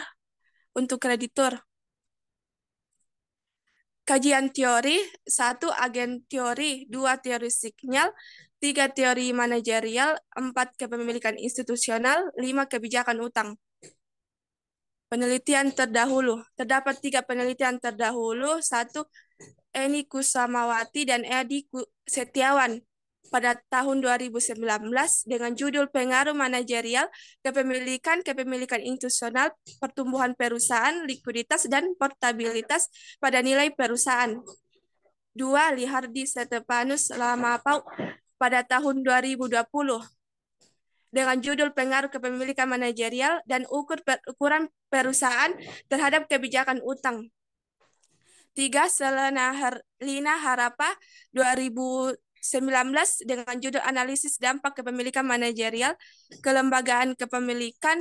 untuk kreditur. Kajian teori. 1. Agen teori. 2. Teori sinyal. 3. Teori manajerial. 4. Kepemilikan institusional. 5. Kebijakan utang. Penelitian terdahulu. Terdapat 3 penelitian terdahulu. 1. Eni Kusamawati dan Edi Setiawan pada tahun 2019 dengan judul Pengaruh Manajerial, Kepemilikan Institusional, Pertumbuhan Perusahaan, Likuiditas, dan Portabilitas pada Nilai Perusahaan. 2. Lihardi Stepanus Lamapau pada tahun 2020 dengan judul Pengaruh Kepemilikan Manajerial dan Ukuran Perusahaan terhadap Kebijakan Utang. 3. Lina Harapa 2019 dengan judul Analisis Dampak Kepemilikan Manajerial, Kelembagaan Kepemilikan,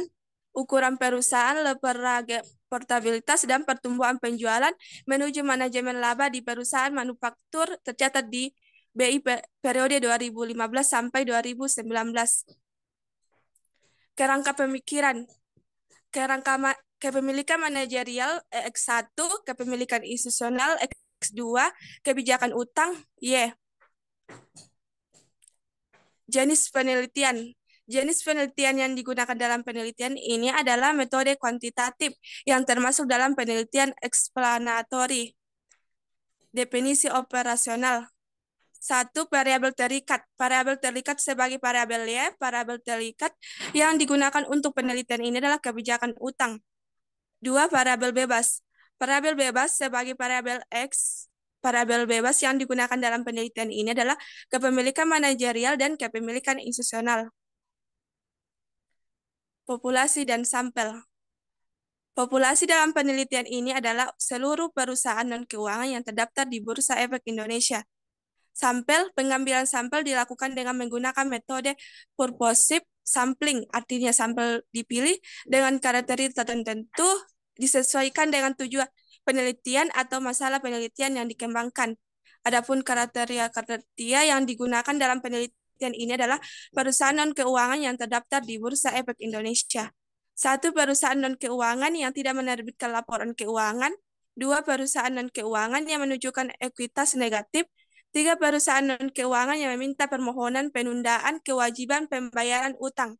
Ukuran Perusahaan, Lembaga Portabilitas, dan Pertumbuhan Penjualan menuju Manajemen Laba di Perusahaan Manufaktur tercatat di BI periode 2015 sampai 2019. Kerangka pemikiran. Kerangka kepemilikan manajerial X1, kepemilikan institusional X2, kebijakan utang Y. Jenis penelitian. Jenis penelitian yang digunakan dalam penelitian ini adalah metode kuantitatif yang termasuk dalam penelitian eksplanatori. Definisi operasional. 1. Variabel terikat. Variabel terikat sebagai variabel Y. Variabel terikat yang digunakan untuk penelitian ini adalah kebijakan utang. 2. Variabel bebas. Variabel bebas sebagai variabel X. Variabel bebas yang digunakan dalam penelitian ini adalah kepemilikan manajerial dan kepemilikan institusional. Populasi dan sampel. Populasi dalam penelitian ini adalah seluruh perusahaan non-keuangan yang terdaftar di Bursa Efek Indonesia. Sampel, pengambilan sampel dilakukan dengan menggunakan metode purposive sampling, artinya sampel dipilih dengan karakteristik tertentu disesuaikan dengan tujuan penelitian atau masalah penelitian yang dikembangkan. Adapun kriteria yang digunakan dalam penelitian ini adalah perusahaan non-keuangan yang terdaftar di Bursa Efek Indonesia. 1. Perusahaan non-keuangan yang tidak menerbitkan laporan keuangan. 2. Perusahaan non-keuangan yang menunjukkan ekuitas negatif. 3. Perusahaan non-keuangan yang meminta permohonan penundaan kewajiban pembayaran utang.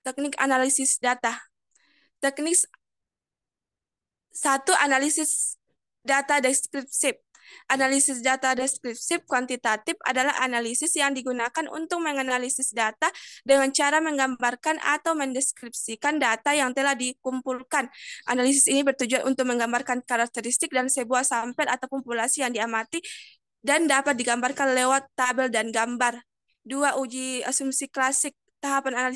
Teknik analisis data. Teknik 1. Analisis data deskriptif. Analisis data deskriptif kuantitatif adalah analisis yang digunakan untuk menganalisis data dengan cara menggambarkan atau mendeskripsikan data yang telah dikumpulkan. Analisis ini bertujuan untuk menggambarkan karakteristik dan sebuah sampel atau populasi yang diamati dan dapat digambarkan lewat tabel dan gambar. 2. Uji asumsi klasik. Tahapan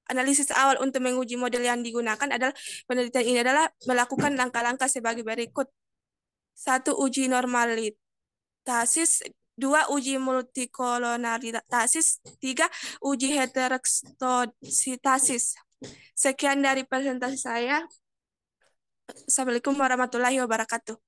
analisis awal untuk menguji model yang digunakan adalah penelitian ini adalah melakukan langkah-langkah sebagai berikut. 1. Uji normalitasis. 2. Uji multikolonalitasis. 3. Uji heterositasis. Sekian dari presentasi saya. Assalamualaikum warahmatullahi wabarakatuh.